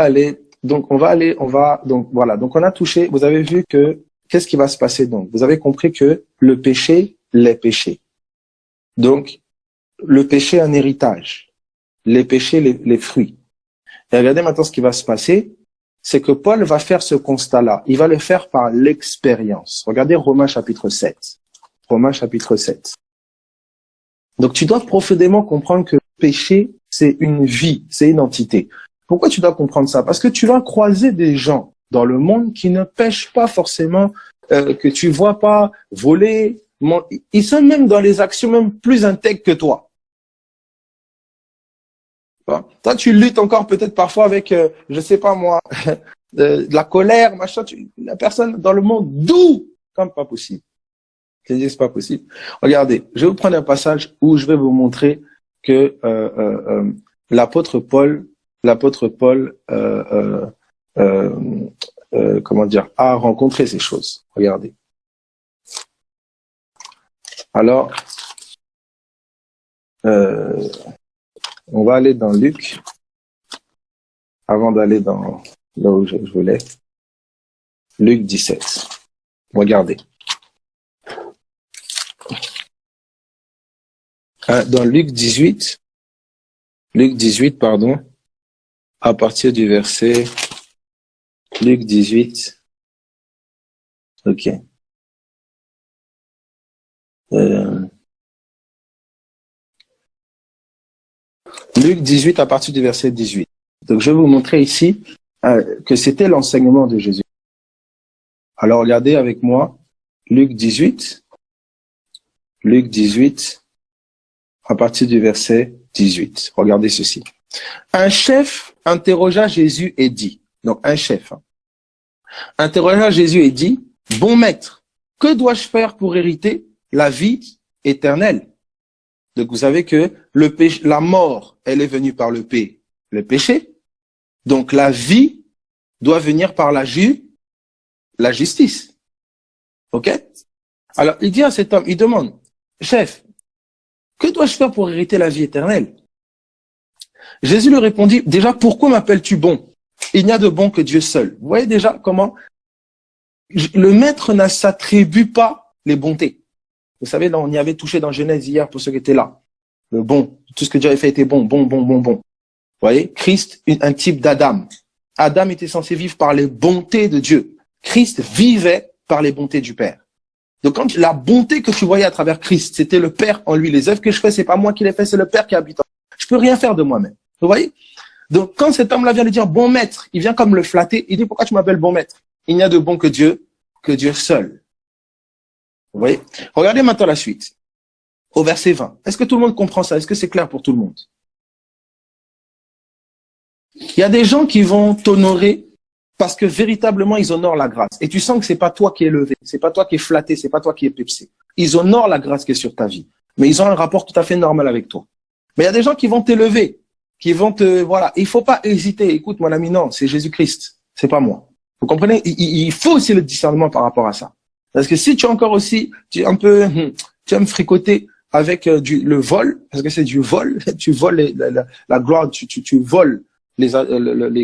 voilà. Donc, on a touché, vous avez vu que, qu'est-ce qui va se passer donc? Vous avez compris que le péché, les péchés. Donc, le péché, un héritage. Les péchés, les fruits. Et regardez maintenant ce qui va se passer, c'est que Paul va faire ce constat-là. Il va le faire par l'expérience. Regardez Romains chapitre 7. Romains chapitre 7. Donc tu dois profondément comprendre que le péché, c'est une vie, c'est une entité. Pourquoi tu dois comprendre ça? Parce que tu vas croiser des gens dans le monde qui ne pêchent pas forcément, que tu vois pas voler. Ils sont même dans les actions même plus intègres que toi. Toi, tu luttes encore peut-être parfois avec, je sais pas moi, de la colère, machin. La personne dans le monde doux, comme pas possible. Je dis c'est pas possible. Regardez, je vais vous prendre un passage où je vais vous montrer que l'apôtre Paul, comment dire, a rencontré ces choses. Regardez. Alors, on va aller dans Luc, avant d'aller dans là où je voulais. Luc 17. Regardez. Dans Luc 18, pardon, à partir du verset Luc 18. Ok. Luc 18 à partir du verset 18. Donc je vais vous montrer ici que c'était l'enseignement de Jésus. Alors regardez avec moi Luc 18 à partir du verset 18. Regardez ceci. Un chef interrogea Jésus et dit, donc un chef, interrogea Jésus et dit, bon maître, que dois-je faire pour hériter la vie éternelle? Donc vous savez que la mort, elle est venue par le péché. Donc la vie doit venir par la justice. Ok? Alors il dit à cet homme, il demande, chef, que dois-je faire pour hériter la vie éternelle? Jésus lui répondit, déjà, pourquoi m'appelles-tu bon? Il n'y a de bon que Dieu seul. Vous voyez déjà comment le maître ne s'attribue pas les bontés. Vous savez, là, on y avait touché dans Genèse hier pour ceux qui étaient là. Le bon, tout ce que Dieu avait fait était bon. Vous voyez, Christ, un type d'Adam. Adam était censé vivre par les bontés de Dieu. Christ vivait par les bontés du Père. Donc quand la bonté que tu voyais à travers Christ, c'était le Père en lui. Les œuvres que je fais, c'est pas moi qui les fais, c'est le Père qui habite en moi. Je peux rien faire de moi-même. Vous voyez? Donc quand cet homme-là vient lui dire bon maître, il vient comme le flatter, il dit pourquoi tu m'appelles bon maître? Il n'y a de bon que Dieu seul. Vous voyez? Regardez maintenant la suite. Au verset 20. Est-ce que tout le monde comprend ça? Est-ce que c'est clair pour tout le monde? Il y a des gens qui vont t'honorer parce que véritablement ils honorent la grâce. Et tu sens que c'est pas toi qui es élevé, c'est pas toi qui es flatté, c'est pas toi qui es pepsé. Ils honorent la grâce qui est sur ta vie. Mais ils ont un rapport tout à fait normal avec toi. Mais il y a des gens qui vont t'élever qui vont te, voilà, il faut pas hésiter. Écoute, mon ami, non, c'est Jésus-Christ, c'est pas moi. Vous comprenez? Il faut aussi le discernement par rapport à ça. Parce que si tu es encore aussi, tu es un peu, tu aimes fricoter avec le vol, parce que c'est du vol, tu voles la gloire, tu voles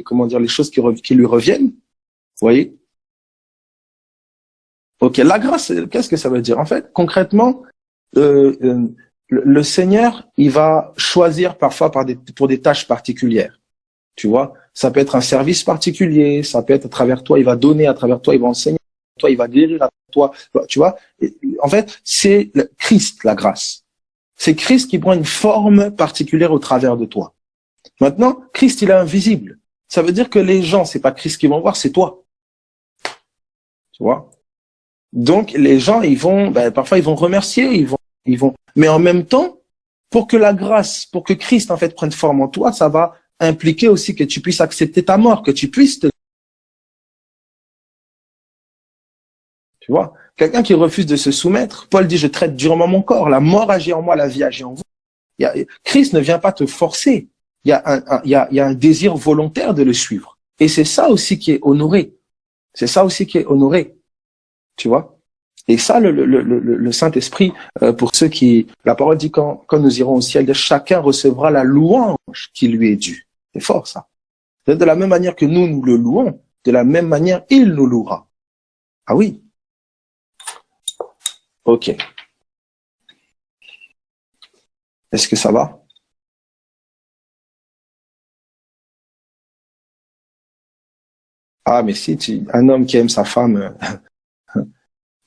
comment dire, les choses qui lui reviennent. Vous voyez? Ok, la grâce, qu'est-ce que ça veut dire? En fait, concrètement, le Seigneur, il va choisir parfois pour des tâches particulières. Tu vois, ça peut être un service particulier, ça peut être à travers toi, il va donner à travers toi, il va enseigner à toi, il va guérir à toi. Tu vois, en fait, c'est Christ, la grâce. C'est Christ qui prend une forme particulière au travers de toi. Maintenant, Christ, il est invisible. Ça veut dire que les gens, c'est pas Christ qui vont voir, c'est toi. Tu vois? Donc, les gens, ils vont, parfois, ils vont remercier, ils vont, mais en même temps, pour que la grâce, pour que Christ, en fait, prenne forme en toi, ça va impliquer aussi que tu puisses accepter ta mort, que tu puisses tu vois. Quelqu'un qui refuse de se soumettre, Paul dit, je traite durement mon corps, la mort agit en moi, la vie agit en vous. Christ ne vient pas te forcer. Il y a un désir volontaire de le suivre. Et c'est ça aussi qui est honoré. C'est ça aussi qui est honoré. Tu vois. Et ça, le Saint-Esprit, pour ceux qui, la parole dit quand nous irons au ciel, chacun recevra la louange qui lui est due. C'est fort, ça. De la même manière que nous le louons, de la même manière, il nous louera. Ah oui. Ok. Est-ce que ça va? Ah, mais si un homme qui aime sa femme,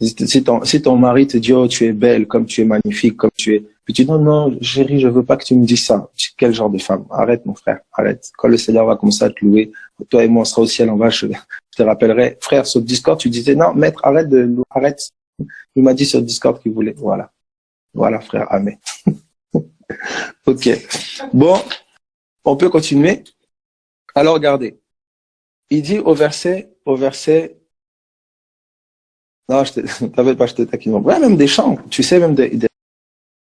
si ton mari te dit, oh, tu es belle, comme tu es magnifique, comme tu es, puis tu dis, non, non, chérie, je veux pas que tu me dises ça. Quel genre de femme? Arrête, mon frère, arrête. Quand le Seigneur va commencer à te louer, toi et moi, on sera au ciel, je te rappellerai. Frère, sur Discord, tu disais, non, maître, arrête. Il m'a dit sur Discord qu'il voulait. Voilà. Voilà, frère, amen. Ok. Bon, on peut continuer. Alors, regardez. Il dit au verset, non, t'avais pas, je te taquine. Ouais, même des chants. Tu sais, même des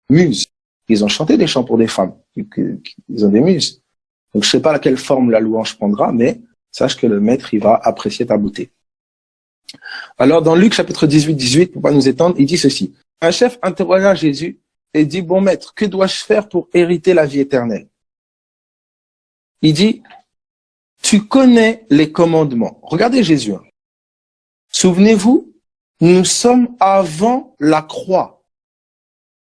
muses. Ils ont chanté des chants pour des femmes. Ils ont des muses. Donc, je sais pas quelle forme la louange prendra, mais sache que le maître, il va apprécier ta beauté. Alors, dans Luc, chapitre 18, pour pas nous étendre, il dit ceci. Un chef interrogea Jésus et dit, bon maître, que dois-je faire pour hériter la vie éternelle? Il dit, tu connais les commandements. Regardez Jésus. Souvenez-vous, nous sommes avant la croix.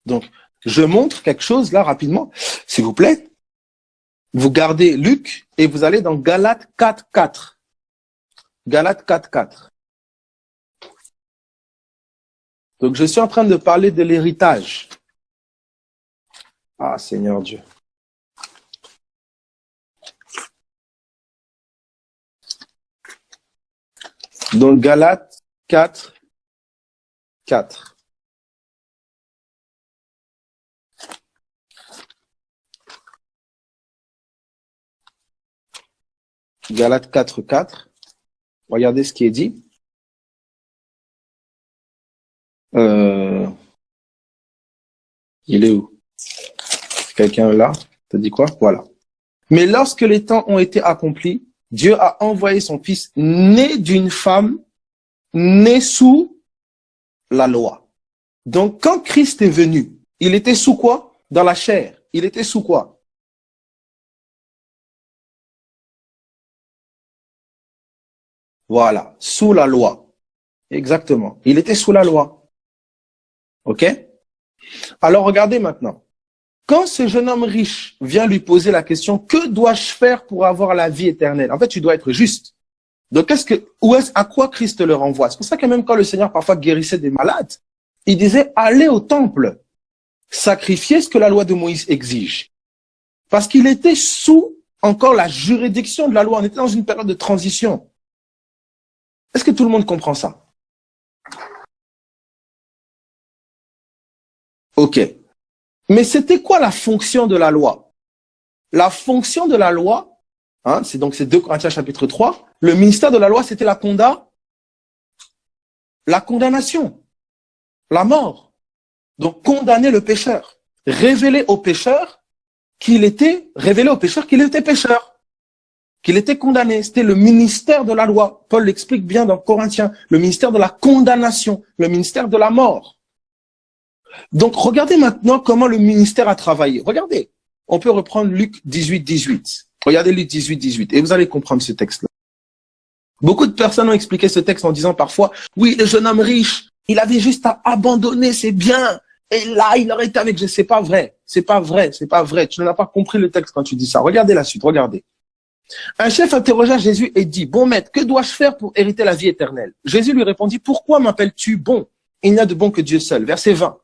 Donc, je montre quelque chose là rapidement. S'il vous plaît, vous gardez Luc et vous allez dans Galates 4.4. Galates 4.4. Donc, je suis en train de parler de l'héritage. Ah, Seigneur Dieu. Donc, Galates 4.4. Galates 4.4. Regardez ce qui est dit. Il est où? Quelqu'un là? T'as dit quoi? Voilà. Mais lorsque les temps ont été accomplis, Dieu a envoyé son fils né d'une femme, né sous la loi. Donc, quand Christ est venu, il était sous quoi? Dans la chair. Il était sous quoi? Voilà, sous la loi. Exactement. Il était sous la loi. OK? Alors, regardez maintenant. Quand ce jeune homme riche vient lui poser la question, que dois-je faire pour avoir la vie éternelle? En fait, tu dois être juste. Donc, à quoi Christ le renvoie? C'est pour ça que même quand le Seigneur parfois guérissait des malades, il disait, allez au temple, sacrifiez ce que la loi de Moïse exige. Parce qu'il était sous encore la juridiction de la loi. On était dans une période de transition. Est-ce que tout le monde comprend ça? Ok. Mais c'était quoi la fonction de la loi? La fonction de la loi, c'est 2 Corinthiens chapitre 3, le ministère de la loi, c'était la condamnation, la mort. Donc, condamner le pécheur, révéler au pécheur qu'il était révélé aux pécheurs qu'il était pécheur, qu'il était condamné. C'était le ministère de la loi. Paul l'explique bien dans Corinthiens, le ministère de la condamnation, le ministère de la mort. Donc, regardez maintenant comment le ministère a travaillé. Regardez, on peut reprendre Luc 18, 18. Regardez Luc 18, 18 et vous allez comprendre ce texte-là. Beaucoup de personnes ont expliqué ce texte en disant parfois, oui, le jeune homme riche, il avait juste à abandonner ses biens. Et là, il aurait été avec. C'est pas vrai. C'est pas vrai. C'est pas vrai. Tu n'as pas compris le texte quand tu dis ça. Regardez la suite. Regardez. Un chef interrogea Jésus et dit, bon maître, que dois-je faire pour hériter la vie éternelle? Jésus lui répondit, pourquoi m'appelles-tu bon? Il n'y a de bon que Dieu seul. Verset 20.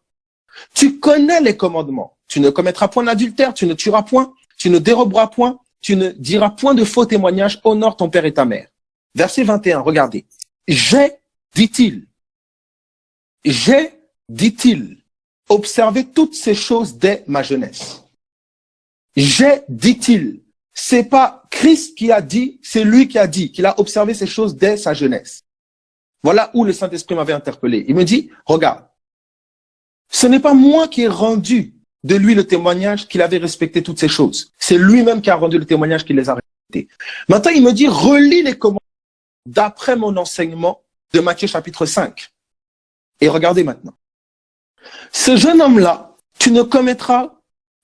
Tu connais les commandements. Tu ne commettras point d'adultère, tu ne tueras point, tu ne déroberas point, tu ne diras point de faux témoignages, honore ton père et ta mère. Verset 21, regardez. Dit-il, observé toutes ces choses dès ma jeunesse. Dit-il. C'est pas Christ qui a dit, c'est lui qui a dit qu'il a observé ces choses dès sa jeunesse. Voilà où le Saint-Esprit m'avait interpellé. Il me dit, regarde, ce n'est pas moi qui ai rendu de lui le témoignage qu'il avait respecté toutes ces choses. C'est lui-même qui a rendu le témoignage qu'il les a respectées. Maintenant, il me dit, relis les commandements d'après mon enseignement de Matthieu chapitre 5. Et regardez maintenant. Ce jeune homme-là, tu ne commettras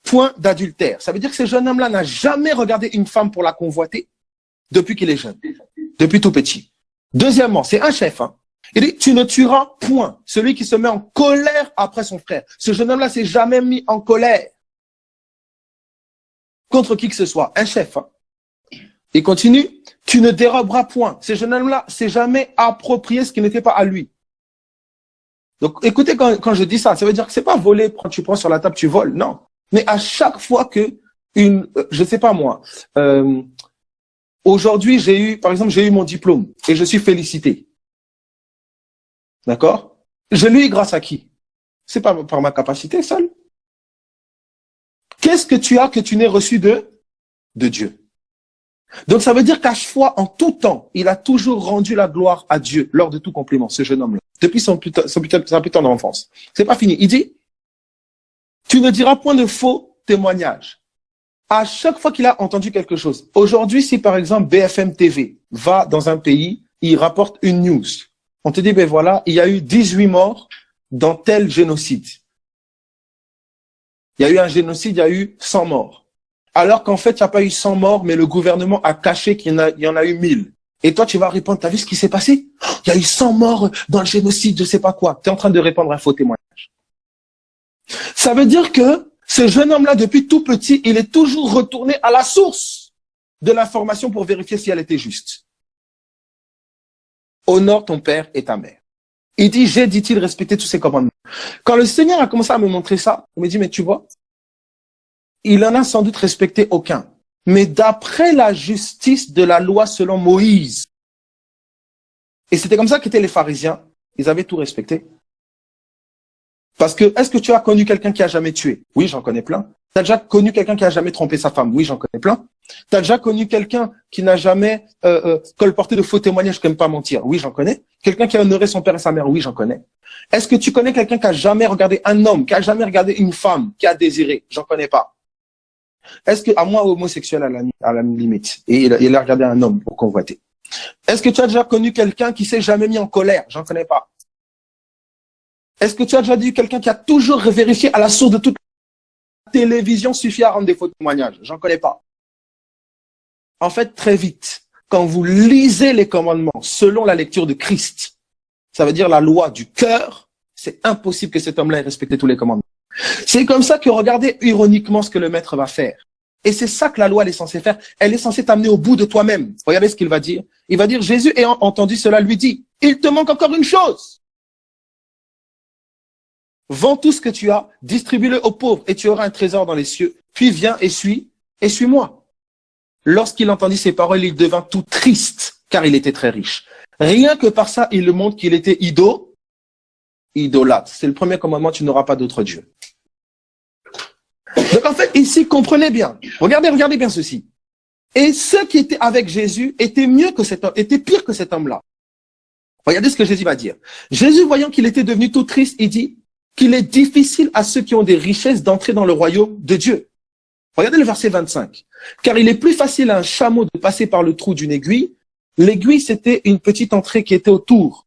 point d'adultère. Ça veut dire que ce jeune homme-là n'a jamais regardé une femme pour la convoiter depuis qu'il est jeune, depuis tout petit. Deuxièmement, c'est un chef. Il dit, tu ne tueras point celui qui se met en colère après son frère. Ce jeune homme-là s'est jamais mis en colère contre qui que ce soit. Un chef. Il continue, tu ne déroberas point. Ce jeune homme-là s'est jamais approprié ce qui n'était pas à lui. Donc, écoutez, quand je dis ça, ça veut dire que c'est pas voler, tu prends sur la table, tu voles. Non. Mais à chaque fois que je sais pas moi, aujourd'hui par exemple, j'ai eu mon diplôme et je suis félicité. D'accord? Je l'ai eu grâce à qui? C'est pas par ma capacité seule. Qu'est-ce que tu as que tu n'aies reçu de Dieu? Donc ça veut dire qu'à chaque fois, en tout temps, il a toujours rendu la gloire à Dieu lors de tout compliment, ce jeune homme-là, depuis sa plus tendre enfance. C'est pas fini. Il dit, tu ne diras point de faux témoignages. À chaque fois qu'il a entendu quelque chose. Aujourd'hui, si par exemple BFM TV va dans un pays, il rapporte une news. On te dit, ben voilà, il y a eu 18 morts dans tel génocide. Il y a eu un génocide, il y a eu 100 morts. Alors qu'en fait, il n'y a pas eu 100 morts, mais le gouvernement a caché qu'il y en a eu 1000. Et toi, tu vas répondre, t'as vu ce qui s'est passé? Il y a eu 100 morts dans le génocide, je sais pas quoi. Tu es en train de répandre un faux témoignage. Ça veut dire que ce jeune homme-là, depuis tout petit, il est toujours retourné à la source de l'information pour vérifier si elle était juste. Honore ton père et ta mère. Il dit, dit-il, respecter tous ces commandements. Quand le Seigneur a commencé à me montrer ça, il me dit, mais tu vois, il en a sans doute respecté aucun. Mais d'après la justice de la loi selon Moïse, et c'était comme ça qu'étaient les pharisiens, ils avaient tout respecté. Parce que, est-ce que tu as connu quelqu'un qui a jamais tué? Oui, j'en connais plein. Tu as déjà connu quelqu'un qui a jamais trompé sa femme? Oui, j'en connais plein. Tu as déjà connu quelqu'un qui n'a jamais colporté de faux témoignages qui n'aime pas mentir? Oui, j'en connais. Quelqu'un qui a honoré son père et sa mère? Oui, j'en connais. Est-ce que tu connais quelqu'un qui a jamais regardé un homme, qui a jamais regardé une femme, qui a désiré? J'en connais pas. Est-ce que, à moi, homosexuel à la limite, et il a regardé un homme pour convoiter. Est-ce que tu as déjà connu quelqu'un qui s'est jamais mis en colère? J'en connais pas. Est-ce que tu as déjà dit quelqu'un qui a toujours vérifié à la source de toute la télévision suffit à rendre des faux témoignages? J'en connais pas. En fait, très vite, quand vous lisez les commandements selon la lecture de Christ, ça veut dire la loi du cœur, c'est impossible que cet homme-là ait respecté tous les commandements. C'est comme ça que regardez ironiquement ce que le maître va faire. Et c'est ça que la loi elle est censée faire. Elle est censée t'amener au bout de toi-même. Regardez ce qu'il va dire. Il va dire, Jésus ayant entendu cela lui dit, il te manque encore une chose. Vends tout ce que tu as, distribue-le aux pauvres et tu auras un trésor dans les cieux. Puis viens et suis-moi. Lorsqu'il entendit ces paroles, il devint tout triste car il était très riche. Rien que par ça, il le montre qu'il était idolâtre. C'est le premier commandement, tu n'auras pas d'autre Dieu. Donc en fait, ici, comprenez bien. Regardez bien ceci. Et ceux qui étaient avec Jésus étaient pire que cet homme-là. Regardez ce que Jésus va dire. Jésus, voyant qu'il était devenu tout triste, il dit qu'il est difficile à ceux qui ont des richesses d'entrer dans le royaume de Dieu. Regardez le verset 25. Car il est plus facile à un chameau de passer par le trou d'une aiguille. L'aiguille, c'était une petite entrée qui était autour.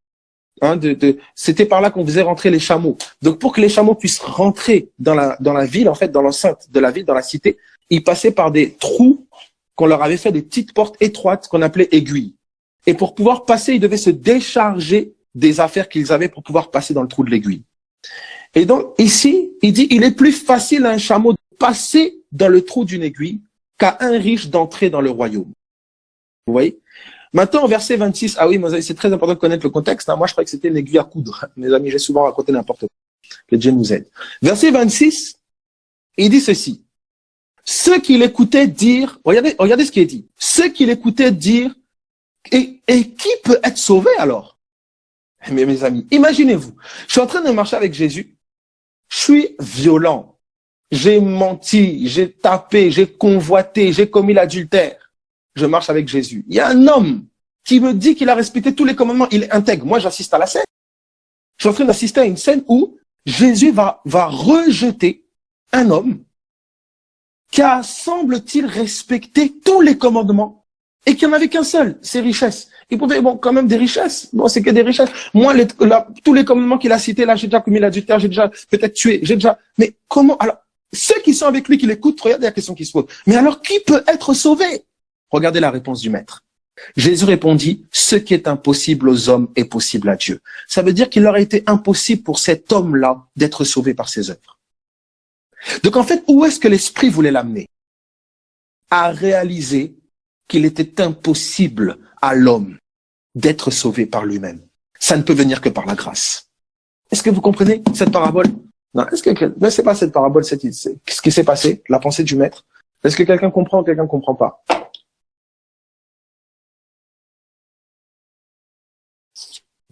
C'était par là qu'on faisait rentrer les chameaux. Donc, pour que les chameaux puissent rentrer dans la ville, en fait, dans l'enceinte de la ville, dans la cité, ils passaient par des trous qu'on leur avait fait des petites portes étroites qu'on appelait aiguilles. Et pour pouvoir passer, ils devaient se décharger des affaires qu'ils avaient pour pouvoir passer dans le trou de l'aiguille. Et donc, ici, il dit, il est plus facile à un chameau de passer dans le trou d'une aiguille qu'à un riche d'entrer dans le royaume. Vous voyez? Maintenant, au verset 26, ah oui, c'est très important de connaître le contexte. Moi, je croyais que c'était une aiguille à coudre. Mes amis, j'ai souvent raconté n'importe quoi. Que Dieu nous aide. Verset 26, il dit ceci. Ceux qui l'écoutaient dire, regardez ce qu'il dit. Ceux qui l'écoutaient dire, et qui peut être sauvé alors? Mais mes amis, imaginez-vous, je suis en train de marcher avec Jésus, je suis violent, j'ai menti, j'ai tapé, j'ai convoité, j'ai commis l'adultère. Je marche avec Jésus. Il y a un homme qui me dit qu'il a respecté tous les commandements, il est intègre. Moi, j'assiste à la scène. Je suis en train d'assister à une scène où Jésus va rejeter un homme qui a, semble-t-il, respecté tous les commandements et qui n'en avait qu'un seul, ses richesses. Il pouvait, quand même des richesses. C'est que des richesses. Moi, tous les commandements qu'il a cités, là, j'ai déjà commis l'adultère, j'ai déjà peut-être tué, mais comment, alors, ceux qui sont avec lui, qui l'écoutent, regardez la question qui se pose. Mais alors, qui peut être sauvé? Regardez la réponse du maître. Jésus répondit, ce qui est impossible aux hommes est possible à Dieu. Ça veut dire qu'il aurait été impossible pour cet homme-là d'être sauvé par ses œuvres. Donc en fait, où est-ce que l'Esprit voulait l'amener? À réaliser qu'il était impossible à l'homme d'être sauvé par lui-même. Ça ne peut venir que par la grâce. Est-ce que vous comprenez cette parabole? Non, mais c'est pas cette parabole, ce qui s'est passé, la pensée du maître. Est-ce que quelqu'un comprend ou quelqu'un ne comprend pas?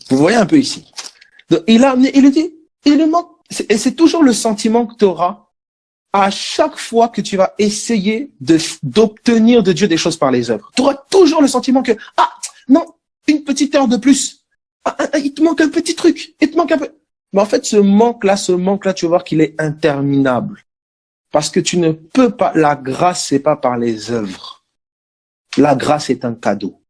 Vous voyez un peu ici. Donc, il dit, il manque, et c'est toujours le sentiment que tu auras à chaque fois que tu vas essayer d'obtenir de Dieu des choses par les œuvres. Tu auras toujours le sentiment que, non, une petite heure de plus. Il te manque un petit truc. Il te manque un peu. Mais en fait, ce manque-là, tu vas voir qu'il est interminable. Parce que tu ne peux pas, la grâce, c'est pas par les œuvres. La grâce est un cadeau.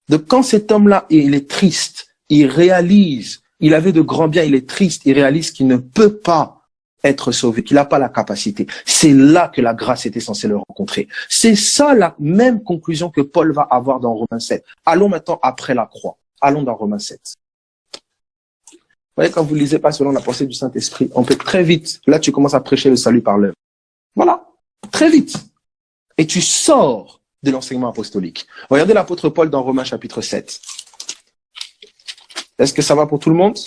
Donc, quand cet homme-là, il est triste, il réalise, il avait de grands biens, il est triste, il réalise qu'il ne peut pas être sauvé, qu'il n'a pas la capacité. C'est là que la grâce était censée le rencontrer. C'est ça la même conclusion que Paul va avoir dans Romains 7. Allons maintenant après la croix. Allons dans Romains 7. Vous voyez, quand vous lisez pas selon la pensée du Saint-Esprit, on peut très vite, là tu commences à prêcher le salut par l'œuvre. Voilà, très vite. Et tu sors de l'enseignement apostolique. Regardez l'apôtre Paul dans Romains chapitre 7. Est-ce que ça va pour tout le monde?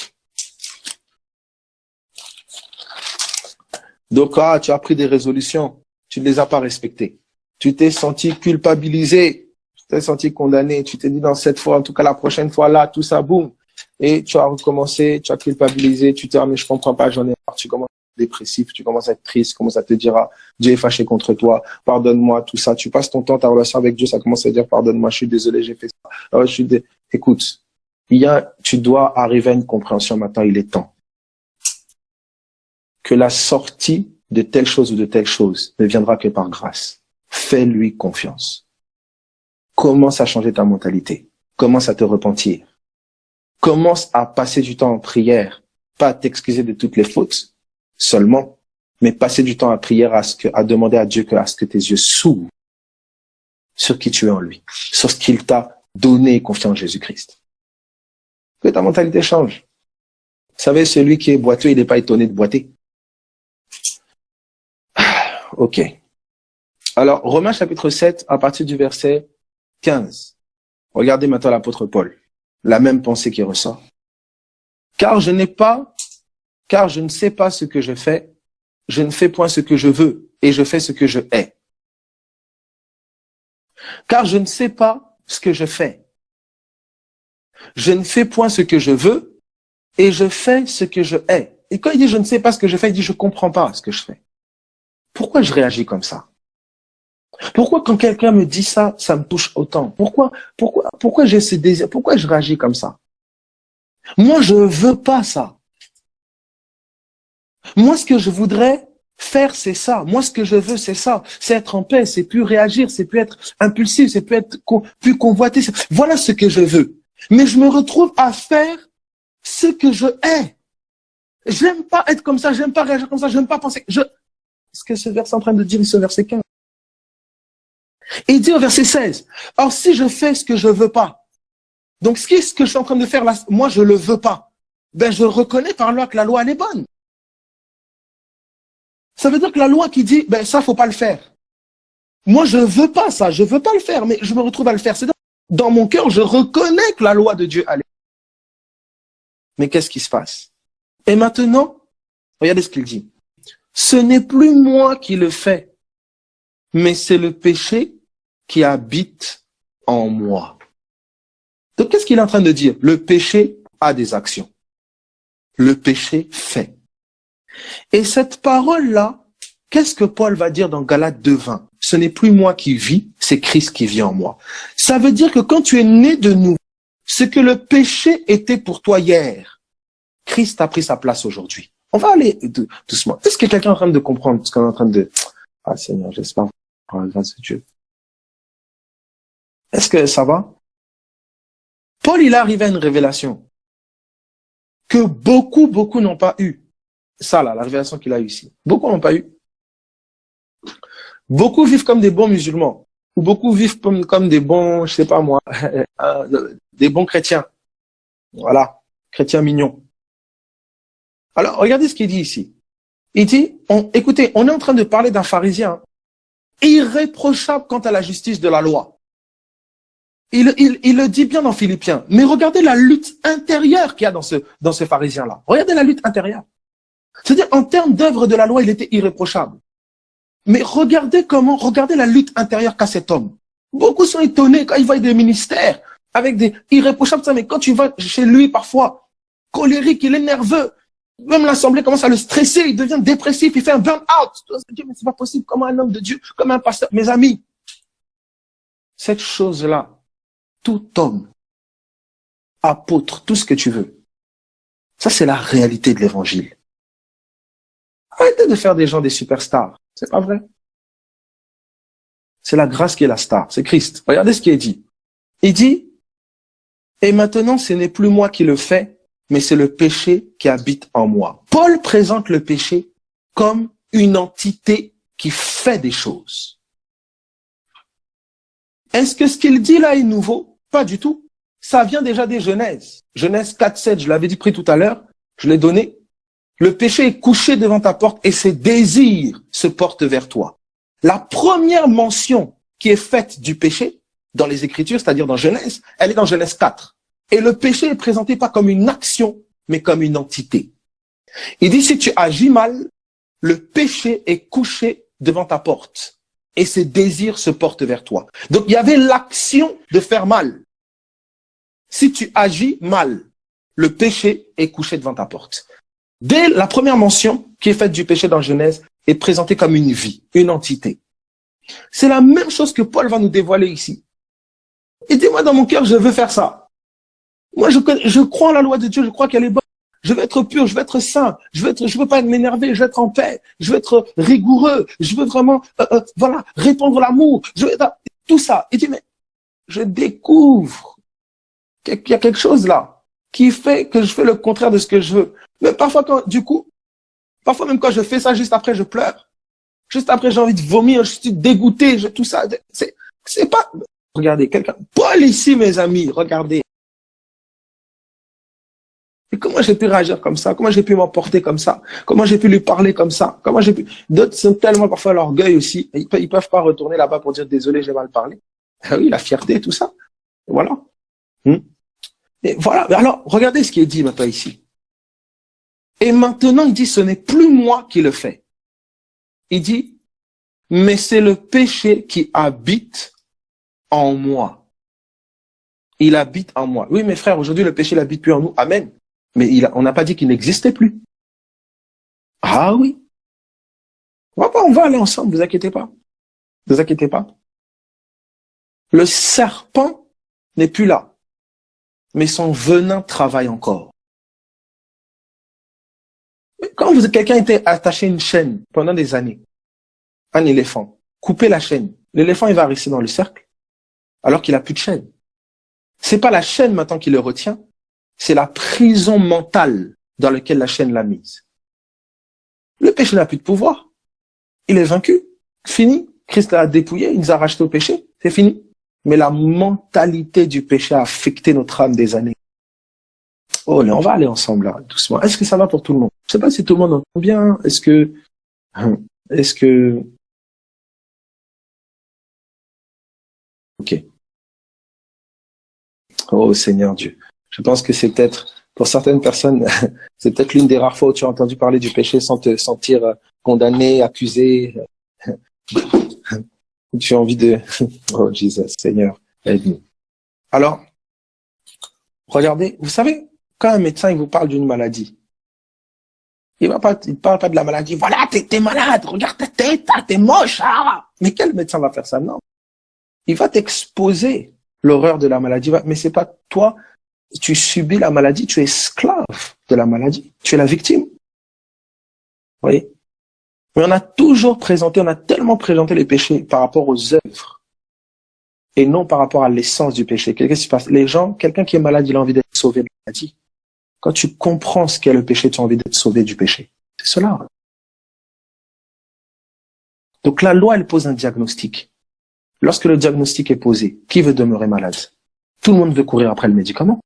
Donc, tu as pris des résolutions, tu ne les as pas respectées. Tu t'es senti culpabilisé, tu t'es senti condamné, tu t'es dit dans cette fois, en tout cas la prochaine fois là, tout ça, boum. Et tu as recommencé, tu as culpabilisé, tu te dis, mais je comprends pas, j'en ai marre, tu commences à être dépressif, tu commences à être triste, tu commences à te dire, Dieu est fâché contre toi, pardonne-moi, tout ça. Tu passes ton temps, ta relation avec Dieu, ça commence à dire, pardonne-moi, je suis désolé, j'ai fait ça. Alors, écoute, tu dois arriver à une compréhension maintenant, il est temps. Que la sortie de telle chose ou de telle chose ne viendra que par grâce. Fais-lui confiance. Commence à changer ta mentalité. Commence à te repentir. Commence à passer du temps en prière, pas à t'excuser de toutes les fautes seulement, mais passer du temps à prière à demander à Dieu à ce que tes yeux s'ouvrent sur qui tu es en lui, sur ce qu'il t'a donné et confié en Jésus-Christ. Que ta mentalité change. Vous savez, celui qui est boiteux, il n'est pas étonné de boiter. Ok. Alors, Romains chapitre 7, à partir du verset 15. Regardez maintenant l'apôtre Paul. La même pensée qui ressort. Car je ne sais pas ce que je fais, je ne fais point ce que je veux, et je fais ce que je hais. Car je ne sais pas ce que je fais. Je ne fais point ce que je veux, et je fais ce que je hais. Et quand il dit je ne sais pas ce que je fais, il dit je comprends pas ce que je fais. Pourquoi je réagis comme ça? Pourquoi quand quelqu'un me dit ça, ça me touche autant? Pourquoi j'ai ce désir? Pourquoi je réagis comme ça? Moi, je veux pas ça. Moi, ce que je voudrais, Faire, c'est ça. Moi, ce que je veux, c'est ça. C'est être en paix, c'est plus réagir, c'est plus être impulsif, c'est plus être plus convoité. Voilà ce que je veux. Mais je me retrouve à faire ce que je hais. J'aime pas être comme ça, j'aime pas réagir comme ça, j'aime pas penser. Ce que ce verset est en train de dire, c'est au verset 15. Et il dit au verset 16, or si je fais ce que je veux pas, donc ce que je suis en train de faire là, moi je le veux pas, ben je reconnais par loi que la loi elle est bonne. Ça veut dire que la loi qui dit, ben ça faut pas le faire. Moi je veux pas ça, je veux pas le faire, mais je me retrouve à le faire. C'est dans mon cœur, je reconnais que la loi de Dieu elle est. Mais qu'est-ce qui se passe? Et maintenant, regardez ce qu'il dit. Ce n'est plus moi qui le fais, mais c'est le péché qui habite en moi. Donc, qu'est-ce qu'il est en train de dire? Le péché a des actions. Le péché fait. Et cette parole-là, qu'est-ce que Paul va dire dans Galates 2:20? Ce n'est plus moi qui vis, c'est Christ qui vit en moi. Ça veut dire que quand tu es né de nouveau, ce que le péché était pour toi hier, Christ a pris sa place aujourd'hui. On va aller doucement. Est-ce que quelqu'un est en train de comprendre ce qu'on est en train de... Ah Seigneur, j'espère, par la grâce de Dieu. Est-ce que ça va? Paul, il est arrivé à une révélation que beaucoup n'ont pas eu. Ça là, la révélation qu'il a eue ici. Beaucoup n'ont pas eu. Beaucoup vivent comme des bons musulmans. Ou beaucoup vivent comme des bons, je sais pas moi, des bons chrétiens. Voilà, chrétiens mignons. Alors, regardez ce qu'il dit ici. Il dit, écoutez, on est en train de parler d'un pharisien irréprochable quant à la justice de la loi. Il le dit bien dans Philippiens. Mais regardez la lutte intérieure qu'il y a dans ce pharisien-là. Regardez la lutte intérieure. C'est-à-dire, en termes d'œuvre de la loi, il était irréprochable. Mais regardez la lutte intérieure qu'a cet homme. Beaucoup sont étonnés quand ils voient des ministères avec des irréprochables. Mais quand tu vas chez lui, parfois, colérique, il est nerveux. Même l'assemblée commence à le stresser, il devient dépressif, il fait un burn-out. Mais c'est pas possible, comment un homme de Dieu, comme un pasteur. Mes amis, cette chose-là, tout homme, apôtre, tout ce que tu veux, ça c'est la réalité de l'évangile. Arrêtez de faire des gens des superstars. C'est pas vrai. C'est la grâce qui est la star. C'est Christ. Regardez ce qui est dit. Il dit, et maintenant ce n'est plus moi qui le fais, mais c'est le péché qui habite en moi. Paul présente le péché comme une entité qui fait des choses. Est-ce que ce qu'il dit là est nouveau? Pas du tout. Ça vient déjà des Genèse. Genèse 4:7, je l'avais dit pris tout à l'heure, je l'ai donné. Le péché est couché devant ta porte et ses désirs se portent vers toi. La première mention qui est faite du péché dans les Écritures, c'est-à-dire dans Genèse, elle est dans Genèse 4. Et le péché est présenté pas comme une action, mais comme une entité. Il dit, si tu agis mal, le péché est couché devant ta porte et ses désirs se portent vers toi. Donc, il y avait l'action de faire mal. Si tu agis mal, le péché est couché devant ta porte. Dès la première mention qui est faite du péché dans Genèse est présentée comme une vie, une entité. C'est la même chose que Paul va nous dévoiler ici. Il dit, moi, dans mon cœur, je veux faire ça. Moi, je crois en la loi de Dieu, je crois qu'elle est bonne. Je veux être pur, je veux être saint, je veux pas m'énerver, je veux être en paix, je veux être rigoureux, je veux vraiment, répandre l'amour, tout ça. Il dit, mais je découvre qu'il y a quelque chose là qui fait que je fais le contraire de ce que je veux. Mais parfois, parfois même quand je fais ça, juste après, je pleure. Juste après, j'ai envie de vomir, je suis dégoûté, tout ça. C'est pas... Regardez, Paul ici, mes amis, regardez. Et comment j'ai pu réagir comme ça? Comment j'ai pu m'emporter comme ça? Comment j'ai pu lui parler comme ça? D'autres sont tellement parfois à l'orgueil aussi. Ils peuvent pas retourner là-bas pour dire désolé, j'ai mal parlé. Ah oui, la fierté, tout ça. Voilà. Et voilà. Alors, regardez ce qui est dit maintenant ici. Et maintenant, il dit, ce n'est plus moi qui le fais. Il dit, mais c'est le péché qui habite en moi. Il habite en moi. Oui, mes frères, aujourd'hui, le péché n'habite plus en nous. Amen. Mais on n'a pas dit qu'il n'existait plus. Ah oui. On va aller ensemble, ne vous inquiétez pas. Ne vous inquiétez pas. Le serpent n'est plus là. Mais son venin travaille encore. Mais Quand quelqu'un était attaché à une chaîne pendant des années, un éléphant, coupez la chaîne, l'éléphant il va rester dans le cercle alors qu'il a plus de chaîne. C'est pas la chaîne maintenant qui le retient, c'est la prison mentale dans laquelle la chaîne l'a mise. Le péché n'a plus de pouvoir. Il est vaincu. Fini. Christ l'a dépouillé, il nous a racheté au péché. C'est fini. Mais la mentalité du péché a affecté notre âme des années. Oh, mais on va aller ensemble là, doucement. Est-ce que ça va pour tout le monde? Je sais pas si tout le monde entend bien. Est-ce que... Ok. Oh Seigneur Dieu. Je pense que c'est peut-être, pour certaines personnes, c'est peut-être l'une des rares fois où tu as entendu parler du péché sans te sentir condamné, accusé. Tu as envie de... Oh Jesus, Seigneur, aide-nous. Alors, regardez, vous savez, quand un médecin il vous parle d'une maladie, il parle pas de la maladie. Voilà, t'es malade, regarde ta tête, t'es moche. Ah. Mais quel médecin va faire ça? Non. Il va t'exposer l'horreur de la maladie, mais c'est pas toi. Tu subis la maladie, tu es esclave de la maladie, tu es la victime. Vous voyez? Mais on a tellement présenté les péchés par rapport aux œuvres et non par rapport à l'essence du péché. Qu'est-ce qui se passe? Les gens, quelqu'un qui est malade, il a envie d'être sauvé de la maladie. Quand tu comprends ce qu'est le péché, tu as envie d'être sauvé du péché. C'est cela. Donc la loi, elle pose un diagnostic. Lorsque le diagnostic est posé, qui veut demeurer malade? Tout le monde veut courir après le médicament.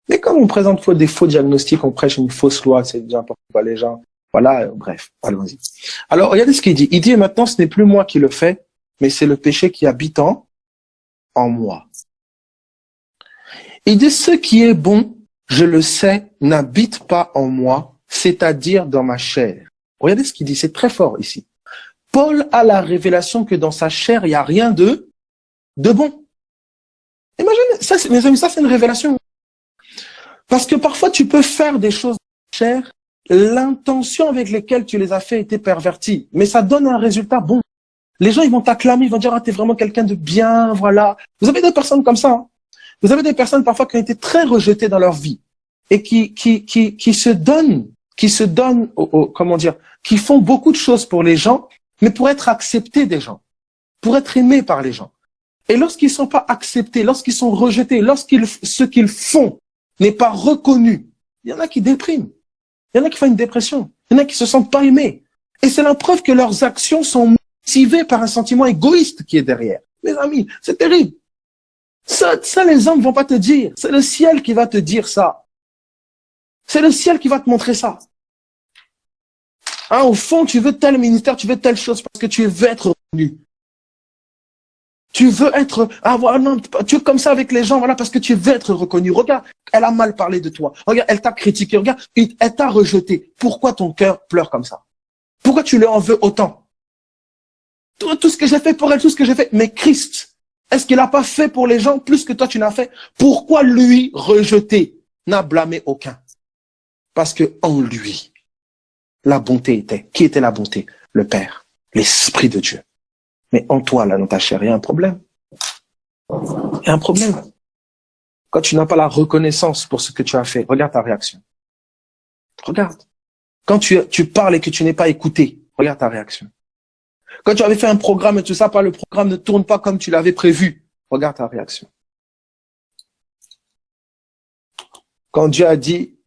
Mais quand on présente des faux diagnostics, on prêche une fausse loi, c'est bien pour pas les gens. Voilà, bref, allons-y. Alors, regardez ce qu'il dit. Il dit, maintenant, ce n'est plus moi qui le fais, mais c'est le péché qui habite en moi. Il dit, ce qui est bon, je le sais, n'habite pas en moi, c'est-à-dire dans ma chair. Regardez ce qu'il dit, c'est très fort ici. Paul a la révélation que dans sa chair, il n'y a rien de bon. Imaginez, ça, mes amis, ça c'est une révélation. Parce que parfois, tu peux faire des choses dans ta chair, l'intention avec laquelle tu les as fait était pervertie, mais ça donne un résultat bon. Les gens, ils vont t'acclamer, ils vont dire, ah, t'es vraiment quelqu'un de bien, voilà. Vous avez des personnes comme ça, hein. Vous avez des personnes parfois qui ont été très rejetées dans leur vie et qui se donnent, comment dire, qui font beaucoup de choses pour les gens, mais pour être acceptés des gens, pour être aimés par les gens. Et lorsqu'ils sont pas acceptés, lorsqu'ils sont rejetés, ce qu'ils font n'est pas reconnu, il y en a qui dépriment, il y en a qui font une dépression, il y en a qui se sentent pas aimés. Et c'est la preuve que leurs actions sont motivées par un sentiment égoïste qui est derrière. Mes amis, c'est terrible. Ça, les hommes vont pas te dire. C'est le ciel qui va te dire ça. C'est le ciel qui va te montrer ça. Hein, au fond, tu veux tel ministère, tu veux telle chose parce que tu veux être reconnu. Tu veux être, non, tu es comme ça avec les gens, voilà, parce que tu veux être reconnu. Regarde, elle a mal parlé de toi. Regarde, elle t'a critiqué. Regarde, elle t'a rejeté. Pourquoi ton cœur pleure comme ça? Pourquoi tu lui en veux autant? Tout ce que j'ai fait pour elle, tout ce que j'ai fait. Mais Christ, est-ce qu'il n'a pas fait pour les gens plus que toi tu n'as fait? Pourquoi lui rejeter? N'a blâmé aucun. Parce que en lui, la bonté était. Qui était la bonté? Le Père, l'Esprit de Dieu. Mais en toi, là, dans ta chair, il y a un problème. Il y a un problème. Quand tu n'as pas la reconnaissance pour ce que tu as fait, regarde ta réaction. Regarde. Quand tu parles et que tu n'es pas écouté, regarde ta réaction. Quand tu avais fait un programme et tout ça, le programme ne tourne pas comme tu l'avais prévu, regarde ta réaction. Quand Dieu a dit,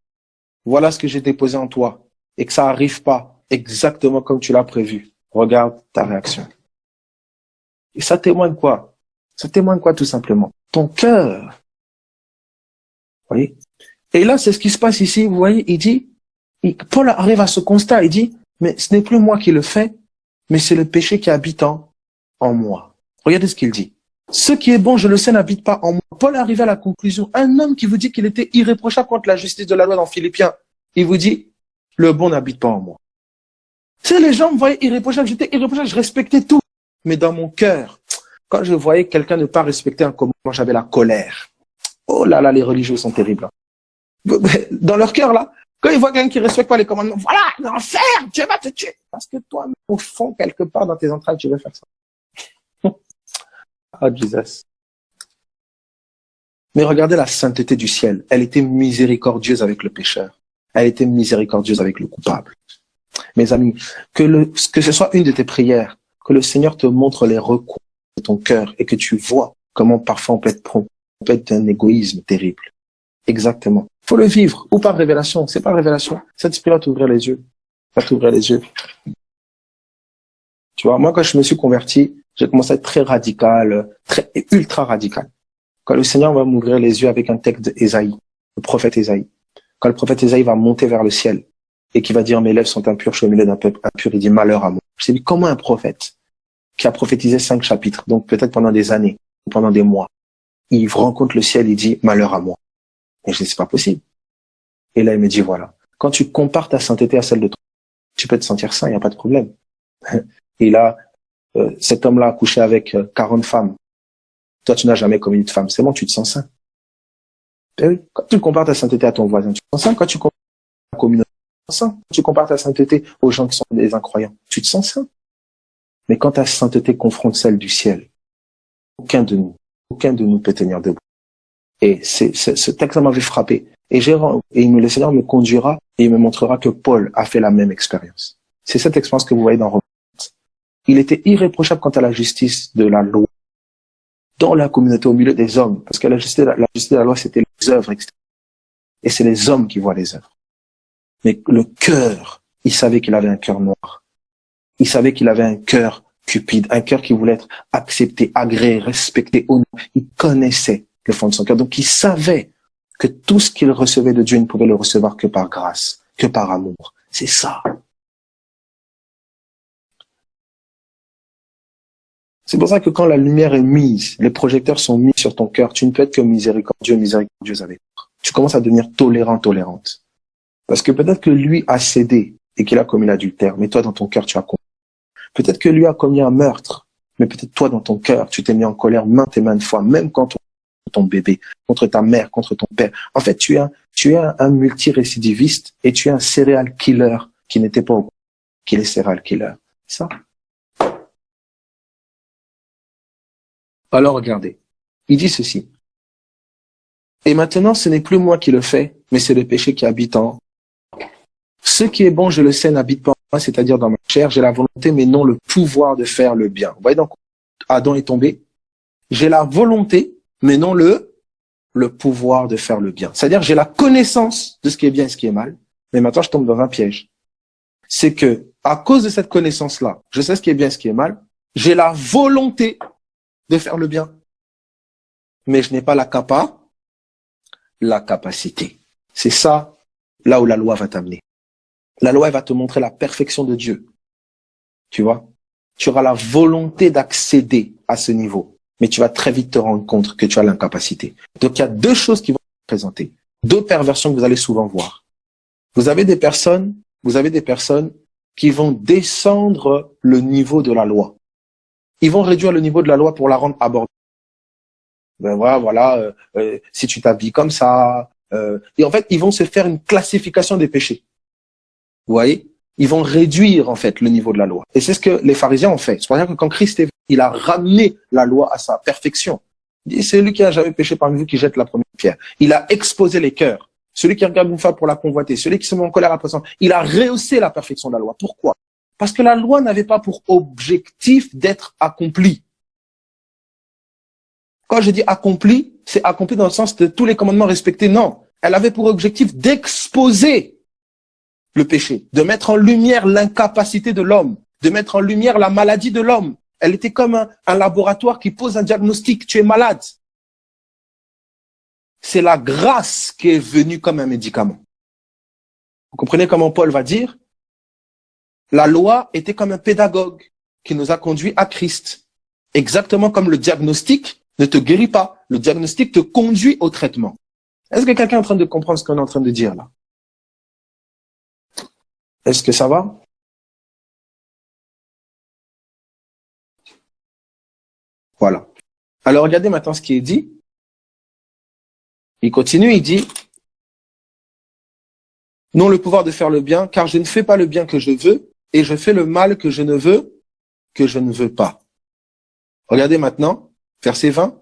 voilà ce que j'ai déposé en toi, et que ça n'arrive pas exactement comme tu l'as prévu, regarde ta réaction. Et ça témoigne quoi? Ça témoigne quoi tout simplement? Ton cœur. Vous voyez? Et là, c'est ce qui se passe ici, vous voyez, il dit, Paul arrive à ce constat, il dit, mais ce n'est plus moi qui le fais, mais c'est le péché qui habite en moi. Regardez ce qu'il dit. Ce qui est bon, je le sais, n'habite pas en moi. Paul arrive à la conclusion. Un homme qui vous dit qu'il était irréprochable contre la justice de la loi dans Philippiens, il vous dit, le bon n'habite pas en moi. C'est les gens me voyaient irréprochable, j'étais irréprochable, je respectais tout. Mais dans mon cœur, quand je voyais quelqu'un ne pas respecter un commandement, j'avais la colère. Oh là là, les religieux sont terribles. Dans leur cœur, là, quand ils voient quelqu'un qui ne respecte pas les commandements, voilà, l'enfer, Dieu va te tuer. Parce que toi, au fond, quelque part dans tes entrailles, tu veux faire ça. Oh, Jesus. Mais regardez la sainteté du ciel. Elle était miséricordieuse avec le pécheur. Elle était miséricordieuse avec le coupable. mes amis, que ce soit une de tes prières, que le Seigneur te montre les recoins de ton cœur et que tu vois comment parfois on peut être d'un égoïsme terrible. Exactement. Faut le vivre, ou par révélation. C'est pas révélation. Cet esprit va t'ouvrir les yeux. Va t'ouvrir les yeux. Tu vois, moi, quand je me suis converti, j'ai commencé à être très radical, ultra radical. Quand le Seigneur va m'ouvrir les yeux avec un texte d'Ésaïe, le prophète Ésaïe, quand le prophète Ésaïe va monter vers le ciel et qui va dire mes lèvres sont impures, je suis au milieu d'un peuple impur, il dit malheur à moi. Je me suis dit, comment un prophète qui a prophétisé 5 chapitres, donc peut-être pendant des années, ou pendant des mois, il rencontre le ciel, il dit malheur à moi. Et je dis, c'est pas possible. Et là, il me dit, voilà, quand tu compares ta sainteté à celle de toi, tu peux te sentir saint, il n'y a pas de problème. Et là, cet homme-là a couché avec 40 femmes. Toi, tu n'as jamais commis une femme. C'est bon, tu te sens saint. Et oui, quand tu compares ta sainteté à ton voisin, tu te sens saint. Quand tu compares ta communauté, tu te sens saint. Quand tu compares ta sainteté aux gens qui sont des incroyants, tu te sens saint. Mais quand ta sainteté confronte celle du ciel, aucun de nous peut tenir debout. Et ce texte m'avait frappé. Et le Seigneur me conduira et il me montrera que Paul a fait la même expérience. C'est cette expérience que vous voyez dans Romains. Il était irréprochable quant à la justice de la loi dans la communauté, au milieu des hommes. Parce que la justice de la loi, c'était les œuvres extérieures. Et c'est les hommes qui voient les œuvres. Mais le cœur, il savait qu'il avait un cœur noir. Il savait qu'il avait un cœur cupide, un cœur qui voulait être accepté, agréé, respecté, honoré. Il connaissait le fond de son cœur. Donc il savait que tout ce qu'il recevait de Dieu, il ne pouvait le recevoir que par grâce, que par amour. C'est ça. C'est pour ça que quand la lumière est mise, les projecteurs sont mis sur ton cœur, tu ne peux être que miséricordieux avec toi. Tu commences à devenir tolérante. Parce que peut-être que lui a cédé et qu'il a commis l'adultère, mais toi dans ton cœur tu as commis. Peut-être que lui a commis un meurtre, mais peut-être toi dans ton cœur tu t'es mis en colère maintes et maintes fois, même contre ton bébé, contre ta mère, contre ton père. En fait, tu es un multirécidiviste et tu es un serial killer qui n'était pas au courant qu'il est serial killer. Ça. Alors regardez, il dit ceci. Et maintenant, ce n'est plus moi qui le fais, mais c'est le péché qui habite en. Ce qui est bon, je le sais, n'habite pas en moi, c'est-à-dire dans ma chair. J'ai la volonté, mais non le pouvoir de faire le bien. Vous voyez donc, Adam est tombé. J'ai la volonté, mais non le pouvoir de faire le bien. C'est-à-dire, j'ai la connaissance de ce qui est bien et ce qui est mal, mais maintenant, je tombe dans un piège. C'est que, à cause de cette connaissance-là, je sais ce qui est bien et ce qui est mal, j'ai la volonté de faire le bien. Mais je n'ai pas la capacité. C'est ça, là où la loi va t'amener. La loi, elle va te montrer la perfection de Dieu. Tu vois? Tu auras la volonté d'accéder à ce niveau. Mais tu vas très vite te rendre compte que tu as l'incapacité. Donc, il y a 2 choses qui vont se présenter. 2 perversions que vous allez souvent voir. Vous avez des personnes qui vont descendre le niveau de la loi. Ils vont réduire le niveau de la loi pour la rendre abordable. Ben voilà, si tu t'habilles comme ça. Et en fait, ils vont se faire une classification des péchés. Vous voyez? Ils vont réduire, en fait, le niveau de la loi. Et c'est ce que les pharisiens ont fait. C'est pour ça que quand Christ est venu, il a ramené la loi à sa perfection. Il dit, c'est lui qui a jamais péché parmi vous qui jette la première pierre. Il a exposé les cœurs. Celui qui regarde une femme pour la convoiter, celui qui se met en colère après ça, il a rehaussé la perfection de la loi. Pourquoi? Parce que la loi n'avait pas pour objectif d'être accomplie. Quand je dis accompli, c'est accompli dans le sens de tous les commandements respectés. Non, elle avait pour objectif d'exposer le péché, de mettre en lumière l'incapacité de l'homme, de mettre en lumière la maladie de l'homme. Elle était comme un laboratoire qui pose un diagnostic. Tu es malade. C'est la grâce qui est venue comme un médicament. Vous comprenez comment Paul va dire? La loi était comme un pédagogue qui nous a conduits à Christ. Exactement comme le diagnostic ne te guérit pas. Le diagnostic te conduit au traitement. Est-ce que quelqu'un est en train de comprendre ce qu'on est en train de dire là? Est-ce que ça va? Voilà. Alors regardez maintenant ce qui est dit. Il continue, il dit, non le pouvoir de faire le bien, car je ne fais pas le bien que je veux, et je fais le mal que je ne veux pas. Regardez maintenant, verset 20.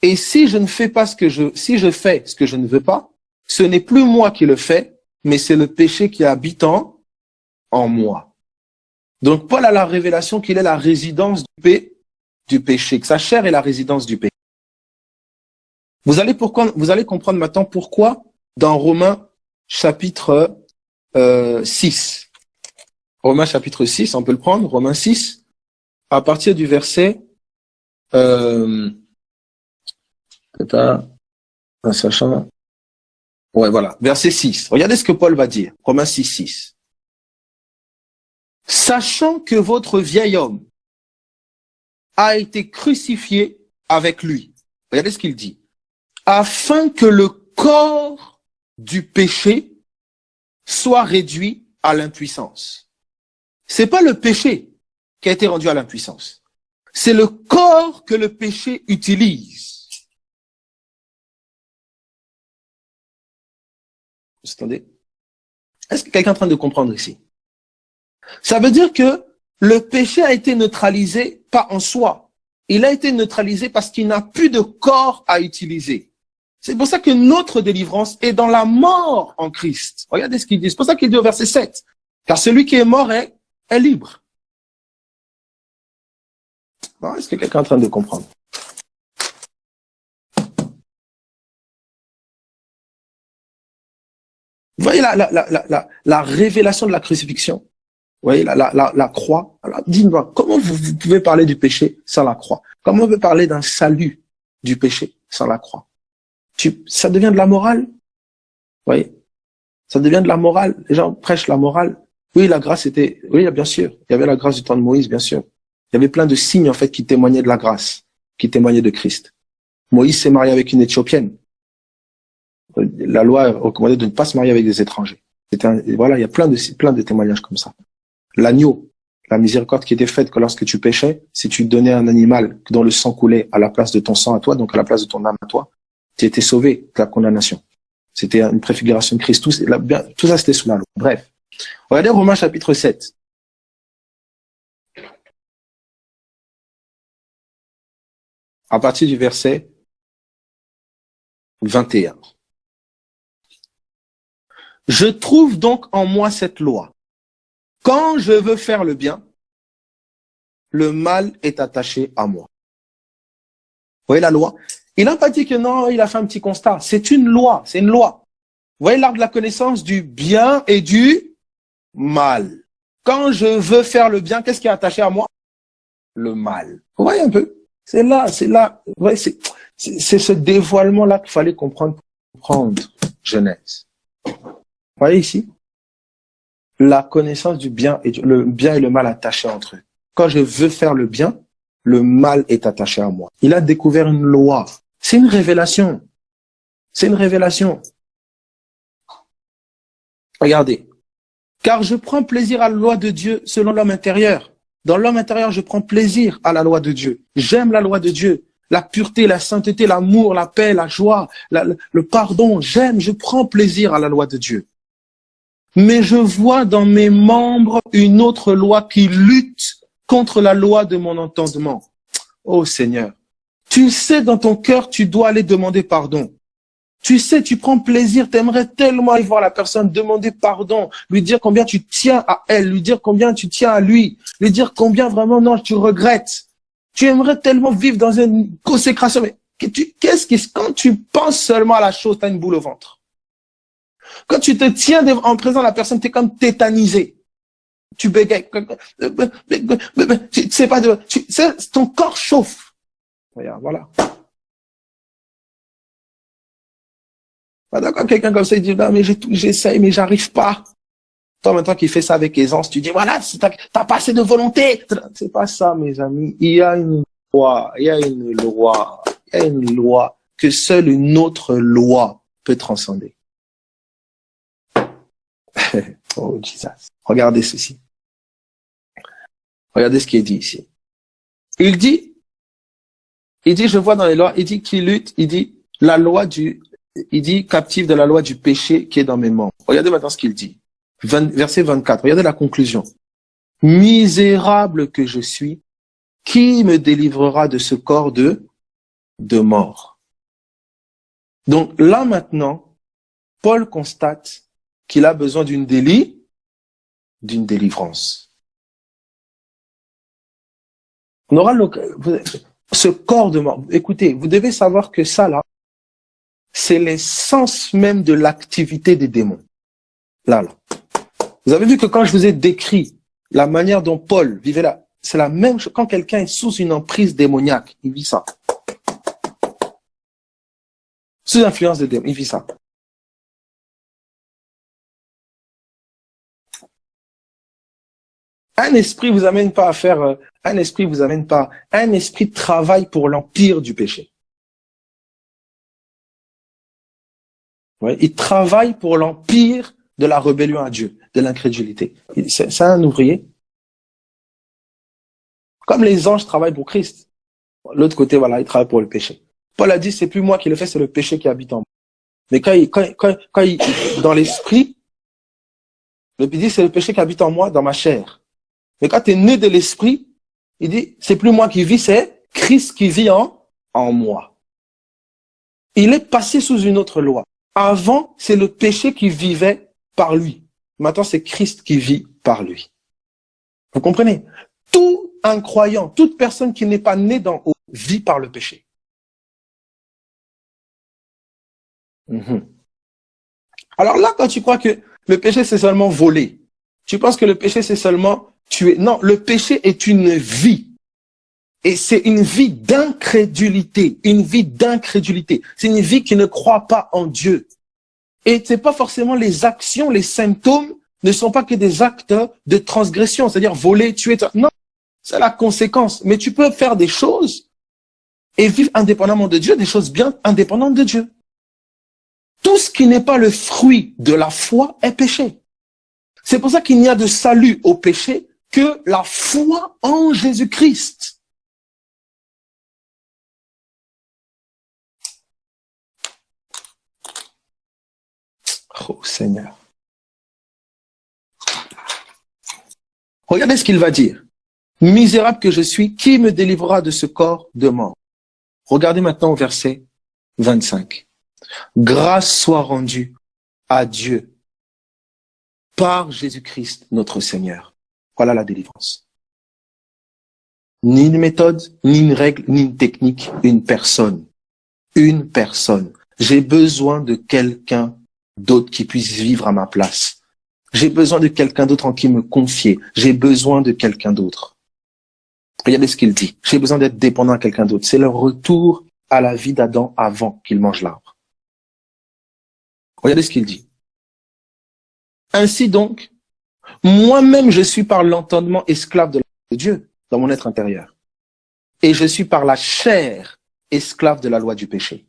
Et si je fais ce que je ne veux pas, ce n'est plus moi qui le fais, mais c'est le péché qui habite en en moi. Donc, Paul a la révélation qu'il est la résidence du péché, que sa chair est la résidence du péché. Vous allez comprendre maintenant pourquoi dans Romains chapitre 6. Romains chapitre 6, on peut le prendre, Romains 6, à partir du verset sachant. Ouais, voilà, verset 6. Regardez ce que Paul va dire. Romains 6, 6. Sachant que votre vieil homme a été crucifié avec lui. Regardez ce qu'il dit. Afin que le corps du péché soit réduit à l'impuissance. C'est pas le péché qui a été rendu à l'impuissance. C'est le corps que le péché utilise. Vous entendez? Est-ce que quelqu'un est en train de comprendre ici? Ça veut dire que le péché a été neutralisé pas en soi. Il a été neutralisé parce qu'il n'a plus de corps à utiliser. C'est pour ça que notre délivrance est dans la mort en Christ. Regardez ce qu'il dit. C'est pour ça qu'il dit au verset 7. Car celui qui est mort est libre. Bon, est-ce que quelqu'un est en train de comprendre? Vous voyez la révélation de la crucifixion? Vous voyez la croix? Alors, dis-moi, comment vous pouvez parler du péché sans la croix? Comment on peut parler d'un salut du péché sans la croix? Ça devient de la morale? Vous voyez? Ça devient de la morale. Les gens prêchent la morale. Oui, la grâce était, oui, bien sûr. Il y avait la grâce du temps de Moïse, bien sûr. Il y avait plein de signes, en fait, qui témoignaient de la grâce, qui témoignaient de Christ. Moïse s'est marié avec une Éthiopienne. La loi recommandait de ne pas se marier avec des étrangers. Voilà, il y a plein de témoignages comme ça. L'agneau, la miséricorde qui était faite que lorsque tu péchais, si tu donnais un animal dont le sang coulait à la place de ton sang à toi, donc à la place de ton âme à toi, tu étais sauvé de la condamnation. C'était une préfiguration de Christ. Tout ça, c'était sous la loi. Bref. Regardez Romains chapitre 7. À partir du verset 21. Je trouve donc en moi cette loi. Quand je veux faire le bien, le mal est attaché à moi. Vous voyez la loi? Il n'a pas dit que non, il a fait un petit constat. C'est une loi, c'est une loi. Vous voyez l'arbre de la connaissance du bien et du mal. Quand je veux faire le bien, qu'est-ce qui est attaché à moi? Le mal. Vous voyez un peu? C'est là. Vous voyez, c'est ce dévoilement-là qu'il fallait comprendre Genèse. Vous voyez ici? La connaissance du bien et le bien et le mal attachés entre eux. Quand je veux faire le bien, le mal est attaché à moi. Il a découvert une loi. C'est une révélation. C'est une révélation. Regardez. Car je prends plaisir à la loi de Dieu selon l'homme intérieur. Dans l'homme intérieur, je prends plaisir à la loi de Dieu. J'aime la loi de Dieu. La pureté, la sainteté, l'amour, la paix, la joie, le pardon. Je prends plaisir à la loi de Dieu. Mais je vois dans mes membres une autre loi qui lutte contre la loi de mon entendement. Oh Seigneur, tu sais dans ton cœur, tu dois aller demander pardon. Tu sais, tu prends plaisir, t'aimerais tellement aller voir la personne, demander pardon, lui dire combien tu tiens à elle, lui dire combien tu tiens à lui, lui dire combien vraiment non, tu regrettes. Tu aimerais tellement vivre dans une consécration, mais quand tu penses seulement à la chose, t'as une boule au ventre. Quand tu te tiens en présent de la personne, t'es comme tétanisé. Tu bégayes. Tu sais pas ton corps chauffe. Regarde, voilà. Pas d'accord, quelqu'un comme ça, il dit, non, mais j'essaye, mais j'arrive pas. Toi, maintenant qu'il fait ça avec aisance, tu dis, voilà, t'as pas assez de volonté. C'est pas ça, mes amis. Il y a une loi que seule une autre loi peut transcender. Oh, Jesus. Regardez ceci. Regardez ce qui est dit ici. Il dit, je vois dans les lois, il dit qu'il lutte, il dit, il dit captif de la loi du péché qui est dans mes membres. Regardez maintenant ce qu'il dit. Verset 24. Regardez la conclusion. Misérable que je suis, qui me délivrera de ce corps de mort? Donc là maintenant, Paul constate qu'il a besoin d'une délivrance d'une délivrance. On aura ce corps de mort. Écoutez, vous devez savoir que ça, là, c'est l'essence même de l'activité des démons. Là. Vous avez vu que quand je vous ai décrit la manière dont Paul vivait là, c'est la même chose. Quand quelqu'un est sous une emprise démoniaque, il vit ça. Sous influence de démons, il vit ça. Un esprit vous amène pas à faire, un esprit vous amène pas, un esprit travaille pour l'empire du péché. Ouais, il travaille pour l'empire de la rébellion à Dieu, de l'incrédulité. C'est un ouvrier. Comme les anges travaillent pour Christ. L'autre côté, voilà, il travaille pour le péché. Paul a dit, c'est plus moi qui le fais, c'est le péché qui habite en moi. Mais quand il dans l'esprit, il dit, c'est le péché qui habite en moi, dans ma chair. Mais quand tu es né de l'esprit, il dit, c'est plus moi qui vis, c'est Christ qui vit en moi. Il est passé sous une autre loi. Avant, c'est le péché qui vivait par lui. Maintenant, c'est Christ qui vit par lui. Vous comprenez? Tout un croyant, toute personne qui n'est pas née d'en haut, vit par le péché. Alors là, quand tu crois que le péché, c'est seulement voler, tu penses que le péché, c'est seulement tuer. Non, le péché est une vie. Et c'est une vie d'incrédulité, une vie d'incrédulité. C'est une vie qui ne croit pas en Dieu. Et c'est pas forcément les actions, les symptômes ne sont pas que des actes de transgression, c'est-à-dire voler, tuer. Non, c'est la conséquence. Mais tu peux faire des choses et vivre indépendamment de Dieu, des choses bien indépendantes de Dieu. Tout ce qui n'est pas le fruit de la foi est péché. C'est pour ça qu'il n'y a de salut au péché que la foi en Jésus-Christ. Oh Seigneur. Regardez ce qu'il va dire. Misérable que je suis, qui me délivrera de ce corps de mort? Regardez maintenant au verset 25. Grâce soit rendue à Dieu par Jésus-Christ notre Seigneur. Voilà la délivrance. Ni une méthode, ni une règle, ni une technique, une personne. Une personne. J'ai besoin de quelqu'un d'autre qui puisse vivre à ma place. J'ai besoin de quelqu'un d'autre en qui me confier. J'ai besoin de quelqu'un d'autre. Regardez ce qu'il dit. J'ai besoin d'être dépendant à quelqu'un d'autre. C'est le retour à la vie d'Adam avant qu'il mange l'arbre. Regardez ce qu'il dit. Ainsi donc, moi-même je suis par l'entendement esclave de la loi de Dieu dans mon être intérieur. Et je suis par la chair esclave de la loi du péché.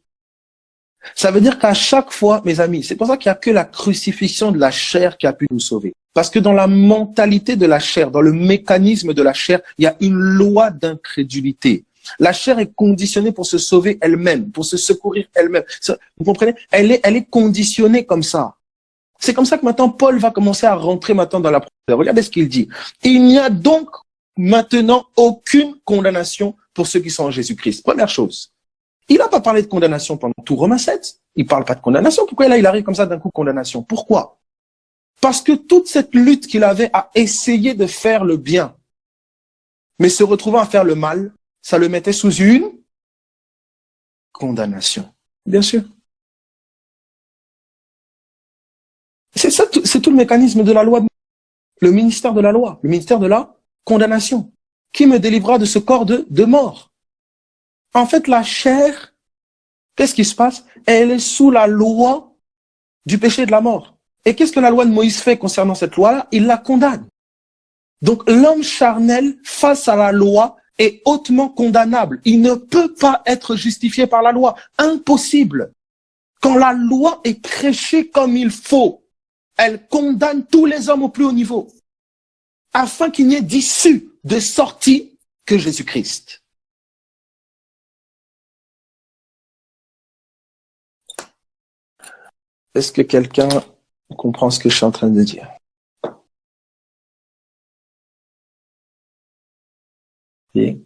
Ça veut dire qu'à chaque fois, mes amis, c'est pour ça qu'il n'y a que la crucifixion de la chair qui a pu nous sauver. Parce que dans la mentalité de la chair, dans le mécanisme de la chair, il y a une loi d'incrédulité. La chair est conditionnée pour se sauver elle-même, pour se secourir elle-même. Vous comprenez? Elle est conditionnée comme ça. C'est comme ça que maintenant Paul va commencer à rentrer maintenant dans la profondeur. Regardez ce qu'il dit. Il n'y a donc maintenant aucune condamnation pour ceux qui sont en Jésus-Christ. Première chose. Il n'a pas parlé de condamnation pendant tout Romains 7. Il ne parle pas de condamnation. Pourquoi là, il arrive comme ça d'un coup condamnation? Pourquoi? Parce que toute cette lutte qu'il avait à essayer de faire le bien, mais se retrouvant à faire le mal, ça le mettait sous une condamnation. Bien sûr. C'est ça, c'est tout le mécanisme de la loi, le ministère de la loi, le ministère de la condamnation. Qui me délivrera de ce corps de mort? En fait, la chair, qu'est-ce qui se passe? Elle est sous la loi du péché et de la mort. Et qu'est-ce que la loi de Moïse fait concernant cette loi-là? Il la condamne. Donc l'homme charnel face à la loi est hautement condamnable. Il ne peut pas être justifié par la loi. Impossible. Quand la loi est prêchée comme il faut, elle condamne tous les hommes au plus haut niveau, afin qu'il n'y ait d'issue, de sortie que Jésus-Christ. Est-ce que quelqu'un comprend ce que je suis en train de dire? Oui.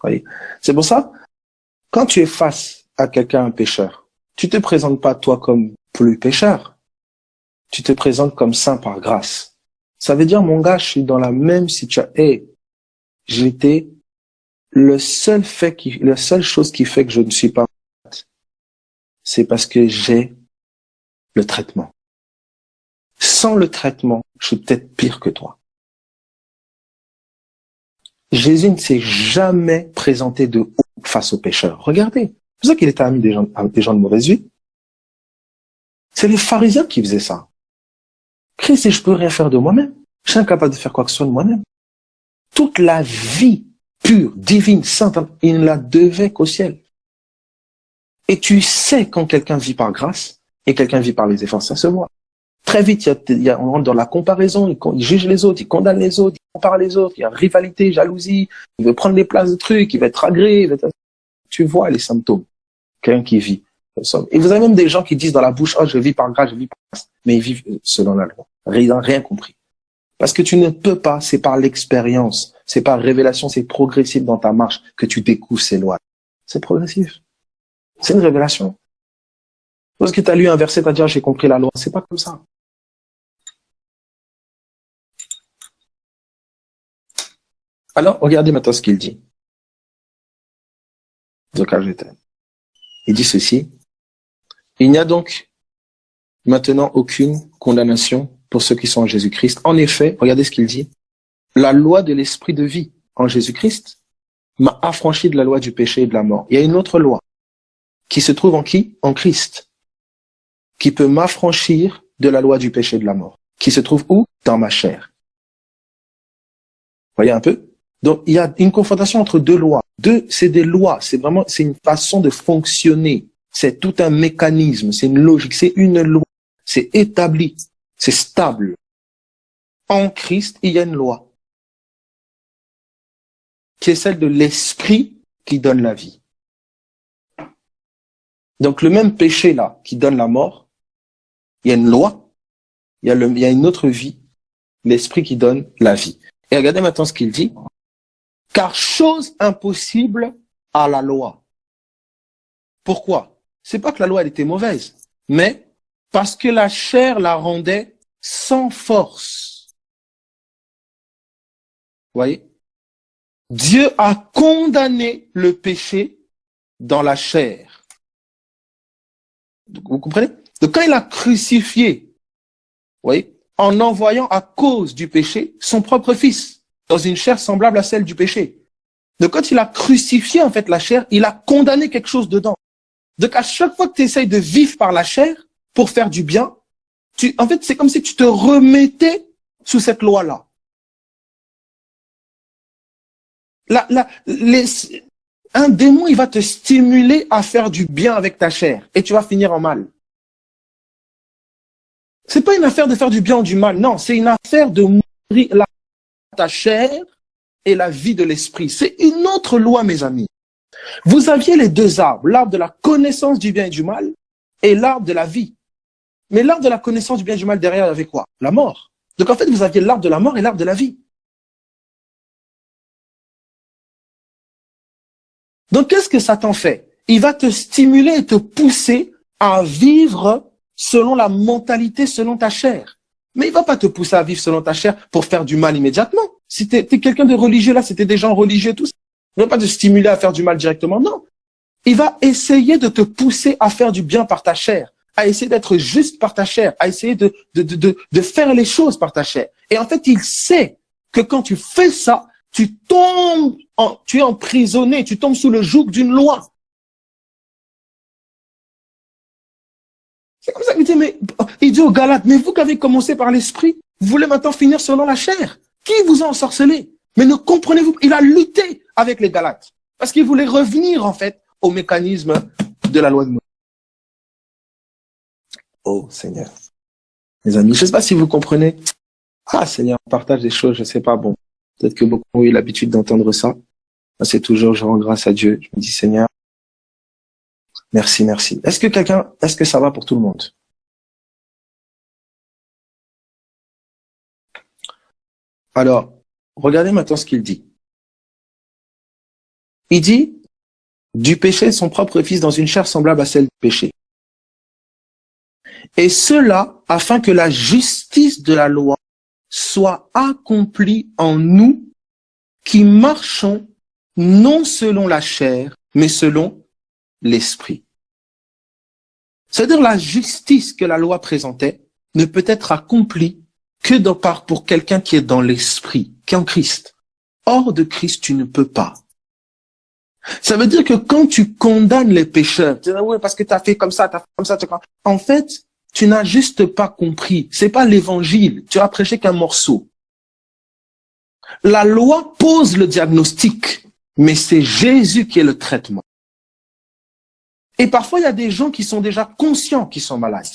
Oui. C'est pour ça, quand tu es face à quelqu'un, un pécheur, tu te présentes pas toi comme plus pécheur. tu te présentes comme saint par grâce. Ça veut dire, mon gars, je suis dans la même situation. J'étais la seule chose qui fait que je ne suis pas malade, c'est parce que j'ai le traitement. Sans le traitement, je suis peut-être pire que toi. Jésus ne s'est jamais présenté de haut face aux pécheurs. Regardez, c'est pour ça qu'il était ami des gens de mauvaise vie. C'est les pharisiens qui faisaient ça. Christ, et je peux rien faire de moi-même. Je suis incapable de faire quoi que ce soit de moi-même. Toute la vie pure, divine, sainte, il ne la devait qu'au ciel. Et tu sais quand quelqu'un vit par grâce et quelqu'un vit par les efforts, ça se voit. Très vite, on rentre dans la comparaison, il juge les autres, il condamne les autres, il compare les autres, il y a rivalité, jalousie, il veut prendre les places de trucs, il va être agré, tu vois les symptômes. Quelqu'un qui vit. Et vous avez même des gens qui disent dans la bouche, oh, je vis par grâce, je vis par grâce, mais ils vivent selon la loi. Rien compris. Parce que tu ne peux pas, c'est par l'expérience, c'est par révélation, c'est progressif dans ta marche que tu découvres ces lois. C'est progressif. C'est une révélation. Parce que tu as lu un verset, tu as dit, ah, j'ai compris la loi. C'est pas comme ça. Alors, regardez maintenant ce qu'il dit. Il dit ceci. Il n'y a donc maintenant aucune condamnation pour ceux qui sont en Jésus-Christ. En effet, regardez ce qu'il dit. La loi de l'esprit de vie en Jésus-Christ m'a affranchi de la loi du péché et de la mort. Il y a une autre loi qui se trouve en qui? En Christ. Qui peut m'affranchir de la loi du péché et de la mort. Qui se trouve où? Dans ma chair. Voyez un peu? Donc, il y a une confrontation entre deux lois. C'est des lois. C'est une façon de fonctionner. C'est tout un mécanisme. C'est une logique. C'est une loi. C'est établi. C'est stable. En Christ, il y a une loi. Qui est celle de l'esprit qui donne la vie. Donc, le même péché là, qui donne la mort, il y a une loi. Il y a une autre vie. L'esprit qui donne la vie. Et regardez maintenant ce qu'il dit. Car chose impossible à la loi. Pourquoi? C'est pas que la loi elle était mauvaise, mais parce que la chair la rendait sans force. Vous voyez? Dieu a condamné le péché dans la chair. Vous comprenez? Donc quand il a crucifié, vous voyez, en envoyant à cause du péché son propre fils, dans une chair semblable à celle du péché. Donc quand il a crucifié en fait la chair, il a condamné quelque chose dedans. Donc à chaque fois que tu essayes de vivre par la chair pour faire du bien, en fait c'est comme si tu te remettais sous cette loi-là. Un démon, il va te stimuler à faire du bien avec ta chair et tu vas finir en mal. C'est pas une affaire de faire du bien ou du mal, non, c'est une affaire de mourir ta chair et la vie de l'esprit. C'est une autre loi, mes amis. Vous aviez les deux arbres, l'arbre de la connaissance du bien et du mal et l'arbre de la vie. Mais l'arbre de la connaissance du bien et du mal, derrière, il y avait quoi? La mort. Donc en fait, vous aviez l'arbre de la mort et l'arbre de la vie. Donc qu'est-ce que Satan fait? Il va te stimuler et te pousser à vivre selon la mentalité, selon ta chair. Mais il va pas te pousser à vivre selon ta chair pour faire du mal immédiatement. Si t'es quelqu'un de religieux, là, c'était des gens religieux, tous. Il ne va pas te stimuler à faire du mal directement, non. Il va essayer de te pousser à faire du bien par ta chair, à essayer d'être juste par ta chair, à essayer de faire les choses par ta chair. Et en fait, il sait que quand tu fais ça, tu es emprisonné, tu tombes sous le joug d'une loi. C'est comme ça qu'il dit, il dit aux Galates, mais vous qui avez commencé par l'esprit, vous voulez maintenant finir selon la chair. Qui vous a ensorcelé? Mais ne comprenez-vous, il a lutté avec les Galates. Parce qu'il voulait revenir, en fait, au mécanisme de la loi de Moïse. Oh, Seigneur. Mes amis, je ne sais pas si vous comprenez. Ah, Seigneur, on partage des choses, je ne sais pas, bon. Peut-être que beaucoup ont eu l'habitude d'entendre ça. C'est toujours, je rends grâce à Dieu. Je me dis, Seigneur, merci, merci. Est-ce que ça va pour tout le monde? Alors, regardez maintenant ce qu'il dit. Il dit, du péché, son propre fils dans une chair semblable à celle du péché. Et cela afin que la justice de la loi soit accomplie en nous qui marchons non selon la chair, mais selon l'esprit. C'est-à-dire la justice que la loi présentait ne peut être accomplie que pour quelqu'un qui est dans l'esprit, qui est en Christ. Hors de Christ, tu ne peux pas. Ça veut dire que quand tu condamnes les pécheurs, tu dis, ouais, parce que tu as fait comme ça, tu as fait comme ça, en fait, tu n'as juste pas compris. C'est pas l'évangile. Tu as prêché qu'un morceau. La loi pose le diagnostic, mais c'est Jésus qui est le traitement. Et parfois, il y a des gens qui sont déjà conscients qu'ils sont malades.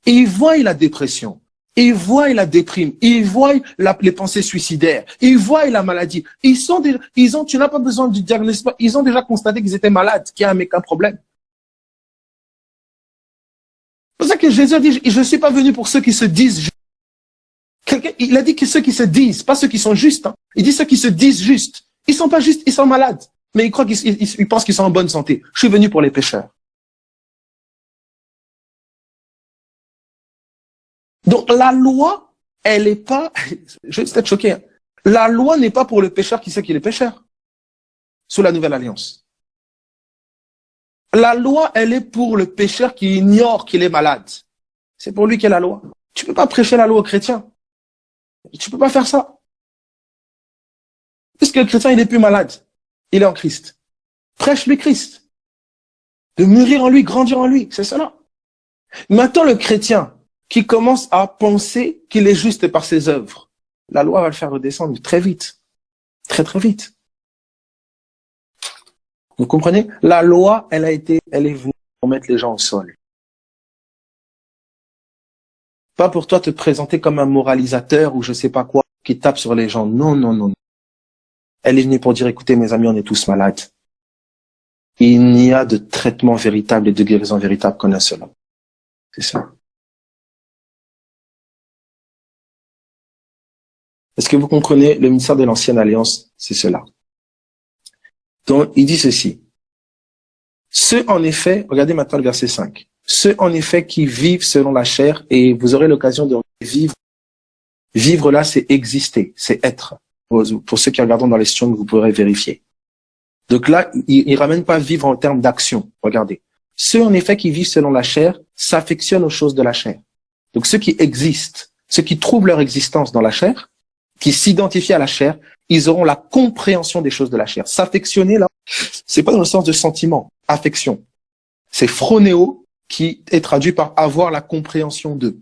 Et ils voient la dépression. Ils voient la déprime. Ils voient les pensées suicidaires. Ils voient la maladie. Tu n'as pas besoin du diagnostic. Ils ont déjà constaté qu'ils étaient malades, qu'il y a un problème. C'est pour ça que Jésus a dit, je ne suis pas venu pour ceux qui se disent justes. Il a dit que ceux qui se disent, pas ceux qui sont justes. Hein. Il dit ceux qui se disent justes. Ils sont pas justes, ils sont malades. Mais ils croient qu'ils pensent qu'ils sont en bonne santé. Je suis venu pour les pécheurs. Donc la loi, elle est pas, je vais peut-être choquer, hein. La loi n'est pas pour le pécheur qui sait qu'il est pécheur, sous la nouvelle alliance. La loi, elle est pour le pécheur qui ignore qu'il est malade. C'est pour lui qu'est la loi. Tu peux pas prêcher la loi aux chrétiens. Tu peux pas faire ça. Puisque le chrétien, il est plus malade. Il est en Christ. Prêche-lui Christ. De mûrir en lui, grandir en lui. C'est cela. Maintenant, le chrétien qui commence à penser qu'il est juste par ses œuvres, la loi va le faire redescendre très vite. Très, très vite. Vous comprenez? La loi, elle est venue pour mettre les gens au sol. Pas pour toi te présenter comme un moralisateur ou je sais pas quoi, qui tape sur les gens. Non, non, non. Elle est venue pour dire, écoutez, mes amis, on est tous malades. Il n'y a de traitement véritable et de guérison véritable qu'en un seul homme. C'est ça. Est-ce que vous comprenez? Le ministère de l'Ancienne Alliance, c'est cela. Donc, il dit ceci. Ceux, en effet, regardez maintenant le verset 5. Ceux, en effet, qui vivent selon la chair, et vous aurez l'occasion de vivre. Vivre là, c'est exister, c'est être. Pour ceux qui regardent dans les Strong, vous pourrez vérifier. Donc là, il ramène pas vivre en termes d'action. Regardez. Ceux, en effet, qui vivent selon la chair, s'affectionnent aux choses de la chair. Donc ceux qui existent, ceux qui trouvent leur existence dans la chair, qui s'identifient à la chair, ils auront la compréhension des choses de la chair. S'affectionner, là, c'est pas dans le sens de sentiment, affection. C'est phronéo, qui est traduit par avoir la compréhension d'eux.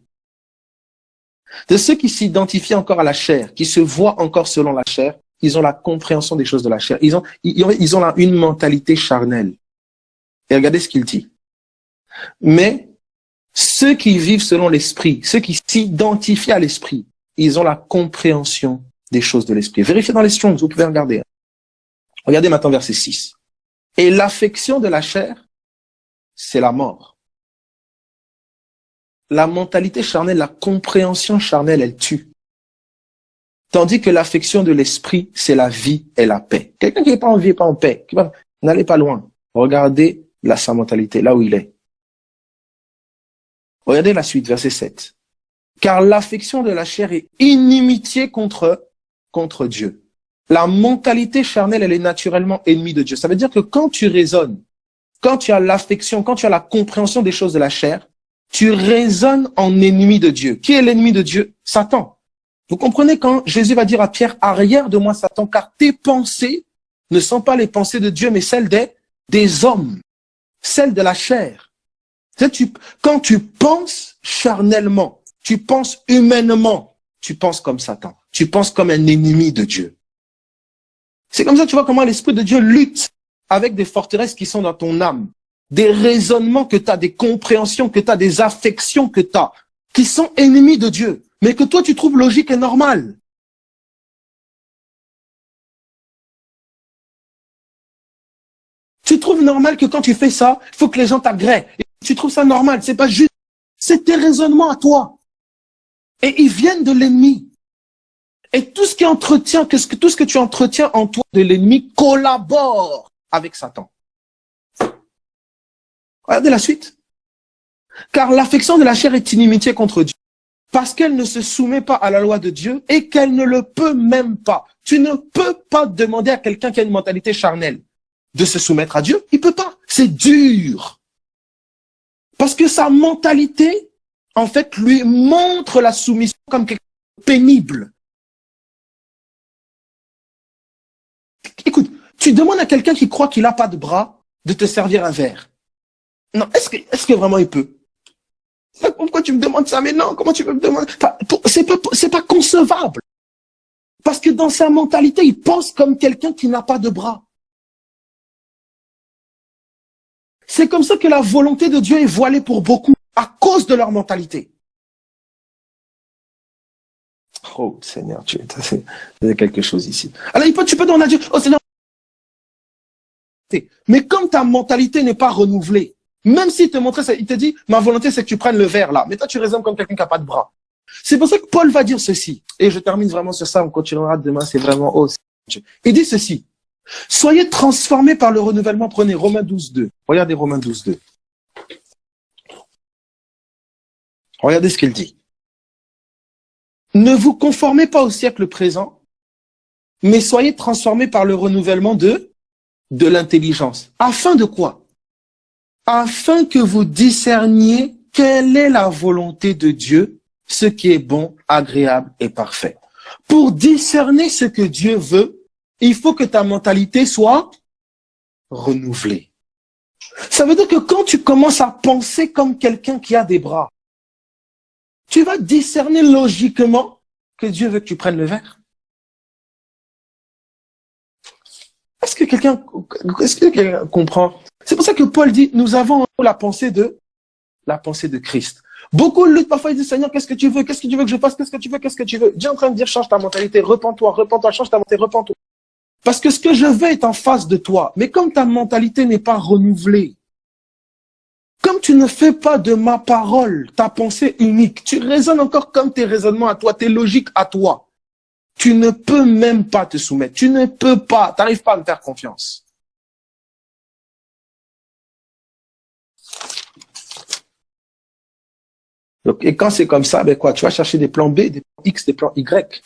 De ceux qui s'identifient encore à la chair, qui se voient encore selon la chair, ils ont la compréhension des choses de la chair. Ils ont une mentalité charnelle. Et regardez ce qu'il dit. Mais ceux qui vivent selon l'esprit, ceux qui s'identifient à l'esprit, ils ont la compréhension des choses de l'esprit. Vérifiez dans les Strongs, vous pouvez regarder. Regardez maintenant verset 6. Et l'affection de la chair, c'est la mort. La mentalité charnelle, la compréhension charnelle, elle tue. Tandis que l'affection de l'esprit, c'est la vie et la paix. Quelqu'un qui n'est pas en vie et pas en paix, n'allez pas loin. Regardez sa mentalité, là où il est. Regardez la suite, verset 7. Car l'affection de la chair est inimitié contre Dieu. La mentalité charnelle, elle est naturellement ennemie de Dieu. Ça veut dire que quand tu raisonnes, quand tu as l'affection, quand tu as la compréhension des choses de la chair, tu raisonnes en ennemi de Dieu. Qui est l'ennemi de Dieu? Satan. Vous comprenez quand Jésus va dire à Pierre, arrière de moi Satan, car tes pensées ne sont pas les pensées de Dieu, mais celles des hommes, celles de la chair. Quand tu penses charnellement, tu penses humainement, tu penses comme Satan. Tu penses comme un ennemi de Dieu. C'est comme ça, tu vois comment l'Esprit de Dieu lutte avec des forteresses qui sont dans ton âme. Des raisonnements que tu as, des compréhensions que tu as, des affections que tu as, qui sont ennemis de Dieu, mais que toi tu trouves logique et normal. Tu trouves normal que quand tu fais ça, il faut que les gens t'agréent. Tu trouves ça normal, c'est pas juste. C'est tes raisonnements à toi. Et ils viennent de l'ennemi. Et tout ce que tu entretiens en toi de l'ennemi collabore avec Satan. Regardez la suite. Car l'affection de la chair est inimitié contre Dieu, parce qu'elle ne se soumet pas à la loi de Dieu et qu'elle ne le peut même pas. Tu ne peux pas demander à quelqu'un qui a une mentalité charnelle de se soumettre à Dieu. Il peut pas. C'est dur. Parce que sa mentalité, en fait, lui montre la soumission comme quelque chose de pénible. Écoute, tu demandes à quelqu'un qui croit qu'il n'a pas de bras de te servir un verre. Non, est-ce que vraiment il peut? Pourquoi tu me demandes ça? Mais non, comment tu peux me demander? C'est pas concevable. Parce que dans sa mentalité, il pense comme quelqu'un qui n'a pas de bras. C'est comme ça que la volonté de Dieu est voilée pour beaucoup, à cause de leur mentalité. Oh Seigneur, c'est quelque chose ici. Alors tu peux demander à Dieu, oh Seigneur, mais comme ta mentalité n'est pas renouvelée, même s'il te montrait ça, il te dit, ma volonté c'est que tu prennes le verre là, mais toi tu raisonnes comme quelqu'un qui n'a pas de bras. C'est pour ça que Paul va dire ceci, et je termine vraiment sur ça, on continuera demain, c'est vraiment, oh Dieu. Il dit ceci, soyez transformés par le renouvellement, prenez Romains 12.2, regardez Romains 12.2. Regardez ce qu'il dit. Ne vous conformez pas au siècle présent, mais soyez transformés par le renouvellement de l'intelligence. Afin de quoi? Afin que vous discerniez quelle est la volonté de Dieu, ce qui est bon, agréable et parfait. Pour discerner ce que Dieu veut, il faut que ta mentalité soit renouvelée. Ça veut dire que quand tu commences à penser comme quelqu'un qui a des bras, tu vas discerner logiquement que Dieu veut que tu prennes le verre. Est-ce que quelqu'un comprend? C'est pour ça que Paul dit, nous avons la pensée de Christ. Beaucoup luttent parfois, ils disent, Seigneur, qu'est-ce que tu veux? Qu'est-ce que tu veux que je fasse? Qu'est-ce que tu veux? Qu'est-ce que tu veux? Dieu est en train de dire, change ta mentalité, repens-toi, change ta mentalité, repens-toi. Parce que ce que je veux est en face de toi. Mais comme ta mentalité n'est pas renouvelée, comme tu ne fais pas de ma parole ta pensée unique, tu raisonnes encore comme tes raisonnements à toi, tes logiques à toi. Tu ne peux même pas te soumettre. Tu ne peux pas, tu n'arrives pas à me faire confiance. Donc, et quand c'est comme ça, ben quoi, tu vas chercher des plans B, des plans X, des plans Y.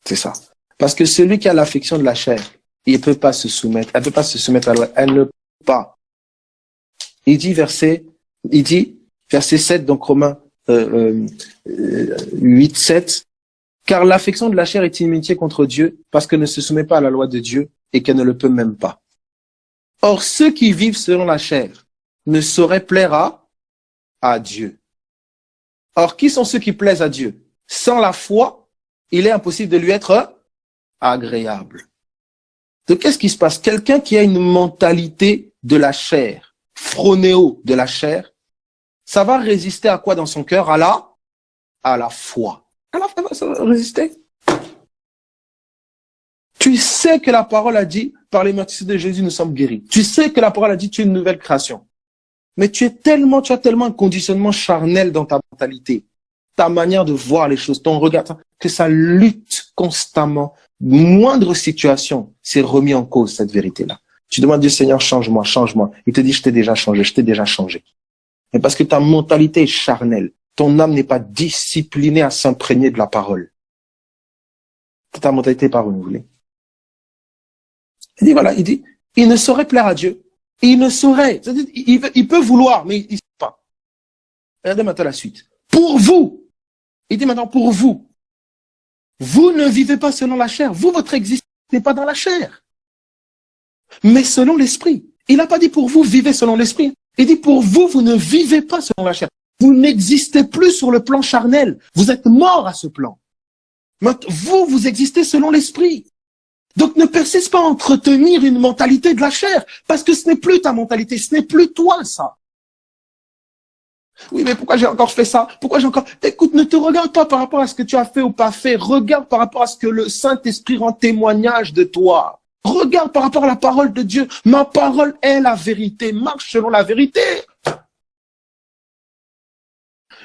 C'est ça. Parce que celui qui a l'affection de la chair, il ne peut pas se soumettre. Elle ne peut pas se soumettre à la loi. Elle ne peut pas. Il dit verset 7, donc Romains 8, 7, car l'affection de la chair est inimitié contre Dieu, parce qu'elle ne se soumet pas à la loi de Dieu et qu'elle ne le peut même pas. Or, ceux qui vivent selon la chair ne sauraient plaire à Dieu. Or, qui sont ceux qui plaisent à Dieu? Sans la foi, il est impossible de lui être agréable. Donc, qu'est-ce qui se passe? Quelqu'un qui a une mentalité de la chair, phronéo de la chair, ça va résister à quoi dans son cœur? À la foi. À la foi, ça va résister. Tu sais que la parole a dit, par les meurtrissures de Jésus, nous sommes guéris. Tu sais que la parole a dit, tu es une nouvelle création. Mais tu as tellement un conditionnement charnel dans ta mentalité, ta manière de voir les choses, ton regard, que ça lutte constamment. Moindre situation, c'est remis en cause, cette vérité-là. Tu demandes Dieu, Seigneur, change-moi, change-moi. Il te dit, je t'ai déjà changé. Mais parce que ta mentalité est charnelle, ton âme n'est pas disciplinée à s'imprégner de la parole. Ta mentalité n'est pas renouvelée. Il dit, il ne saurait plaire à Dieu. Il ne saurait. C'est-à-dire, il peut vouloir, mais il ne sait pas. Regardez maintenant la suite. Pour vous, il dit maintenant pour vous, vous ne vivez pas selon la chair. Vous, votre existence n'est pas dans la chair, mais selon l'esprit. Il n'a pas dit pour vous, vivez selon l'esprit. Il dit pour vous, vous ne vivez pas selon la chair. Vous n'existez plus sur le plan charnel. Vous êtes mort à ce plan. Vous, vous existez selon l'esprit. Donc ne persiste pas à entretenir une mentalité de la chair, parce que ce n'est plus ta mentalité, ce n'est plus toi ça. Oui, mais pourquoi j'ai encore fait ça? Pourquoi j'ai encore... Écoute, ne te regarde pas par rapport à ce que tu as fait ou pas fait. Regarde par rapport à ce que le Saint-Esprit rend témoignage de toi. Regarde par rapport à la parole de Dieu. Ma parole est la vérité. Marche selon la vérité.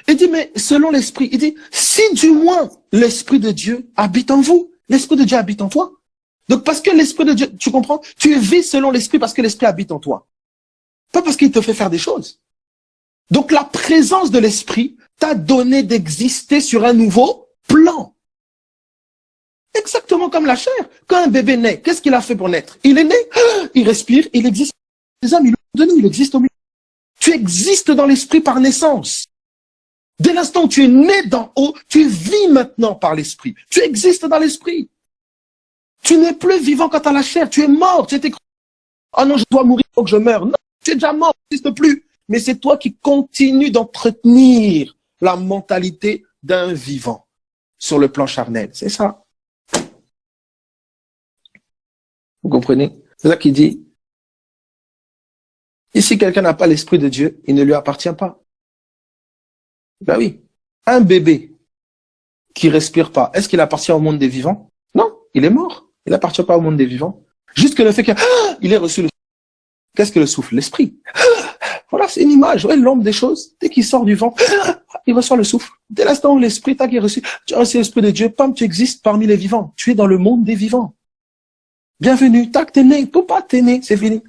Il dit, mais selon l'Esprit, il dit, si du moins l'Esprit de Dieu habite en vous, l'Esprit de Dieu habite en toi. Donc parce que l'Esprit de Dieu, tu comprends? Tu vis selon l'Esprit parce que l'Esprit habite en toi. Pas parce qu'il te fait faire des choses. Donc la présence de l'esprit t'a donné d'exister sur un nouveau plan. Exactement comme la chair. Quand un bébé naît, qu'est-ce qu'il a fait pour naître? Il est né, il respire, il existe. Les hommes, il existe au milieu. Tu existes dans l'esprit par naissance. Dès l'instant où tu es né d'en haut, tu vis maintenant par l'esprit. Tu existes dans l'esprit. Tu n'es plus vivant quant à la chair. Tu es mort. Tu étais... Oh non, je dois mourir, il faut que je meure. Non, tu es déjà mort, tu n'existes plus. Mais c'est toi qui continues d'entretenir la mentalité d'un vivant sur le plan charnel. C'est ça. Vous comprenez? C'est ça qu'il dit. Et si quelqu'un n'a pas l'esprit de Dieu, il ne lui appartient pas. Ben oui. Un bébé qui respire pas, est-ce qu'il appartient au monde des vivants? Non, il est mort. Il n'appartient pas au monde des vivants. Juste que le fait qu'il ait reçu le... Qu'est-ce que le souffle? L'esprit. Voilà, c'est une image. Ouais, l'homme des choses, dès qu'il sort du vent, il reçoit le souffle. Dès l'instant où l'esprit t'a reçu, tu as reçu l'esprit de Dieu, pam, tu existes parmi les vivants. Tu es dans le monde des vivants. Bienvenue, tac, t'es né. Pour pas, t'es né, c'est fini.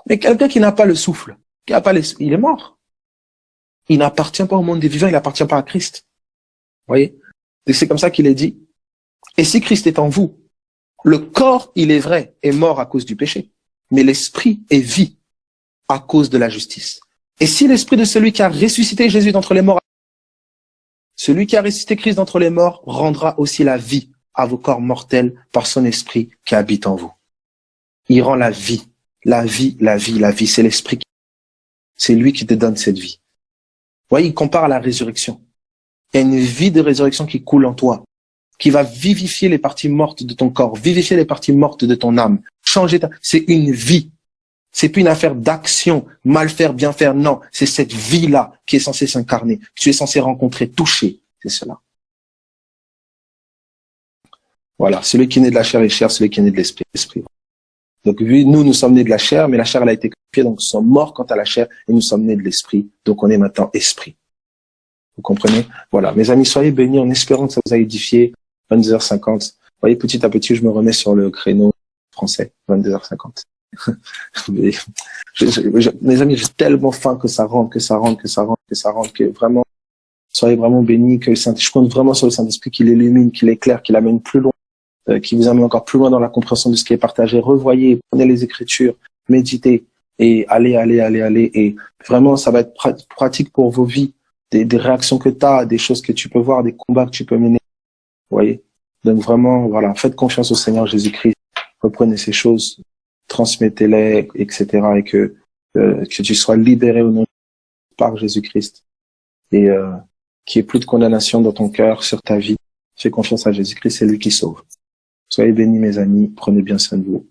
Mais quelqu'un qui n'a pas le souffle, qui n'a pas l'esprit, il est mort. Il n'appartient pas au monde des vivants, il n'appartient pas à Christ. Vous voyez? Et c'est comme ça qu'il est dit. Et si Christ est en vous, le corps, il est vrai, est mort à cause du péché. Mais l'esprit est vie à cause de la justice. Et si l'esprit de celui qui a ressuscité Jésus d'entre les morts, celui qui a ressuscité Christ d'entre les morts, rendra aussi la vie à vos corps mortels par son esprit qui habite en vous. Il rend la vie. La vie, la vie, la vie. C'est l'esprit. C'est lui qui te donne cette vie. Vous voyez, il compare à la résurrection. Il y a une vie de résurrection qui coule en toi, qui va vivifier les parties mortes de ton corps, vivifier les parties mortes de ton âme. Changer ta... C'est une vie. C'est plus une affaire d'action, mal faire, bien faire. Non, c'est cette vie-là qui est censée s'incarner, que tu es censé rencontrer, toucher. C'est cela. Voilà, celui qui est né de la chair est chair, celui qui est né de l'esprit est esprit. Donc, nous sommes nés de la chair, mais la chair, elle a été crucifiée, donc nous sommes morts quant à la chair, et nous sommes nés de l'esprit, donc on est maintenant esprit. Vous comprenez? Voilà, mes amis, soyez bénis en espérant que ça vous a édifié. 22h50. Vous voyez, petit à petit, je me remets sur le créneau français, 22h50. Mes amis, j'ai tellement faim que ça rentre, que vraiment, soyez vraiment bénis, que je compte vraiment sur le Saint-Esprit qui l'illumine, qui l'éclaire, qui l'amène plus loin, qui vous amène encore plus loin dans la compréhension de ce qui est partagé. Revoyez, prenez les Écritures, méditez, et allez, et vraiment, ça va être pratique pour vos vies, des réactions que tu as, des choses que tu peux voir, des combats que tu peux mener. Vous voyez? Donc vraiment, voilà, faites confiance au Seigneur Jésus-Christ, reprenez ces choses, transmettez-les, etc., et que tu sois libéré au nom par Jésus-Christ, et qu'il n'y ait plus de condamnation dans ton cœur, sur ta vie. Fais confiance à Jésus-Christ, c'est lui qui sauve. Soyez bénis, mes amis, prenez bien soin de vous.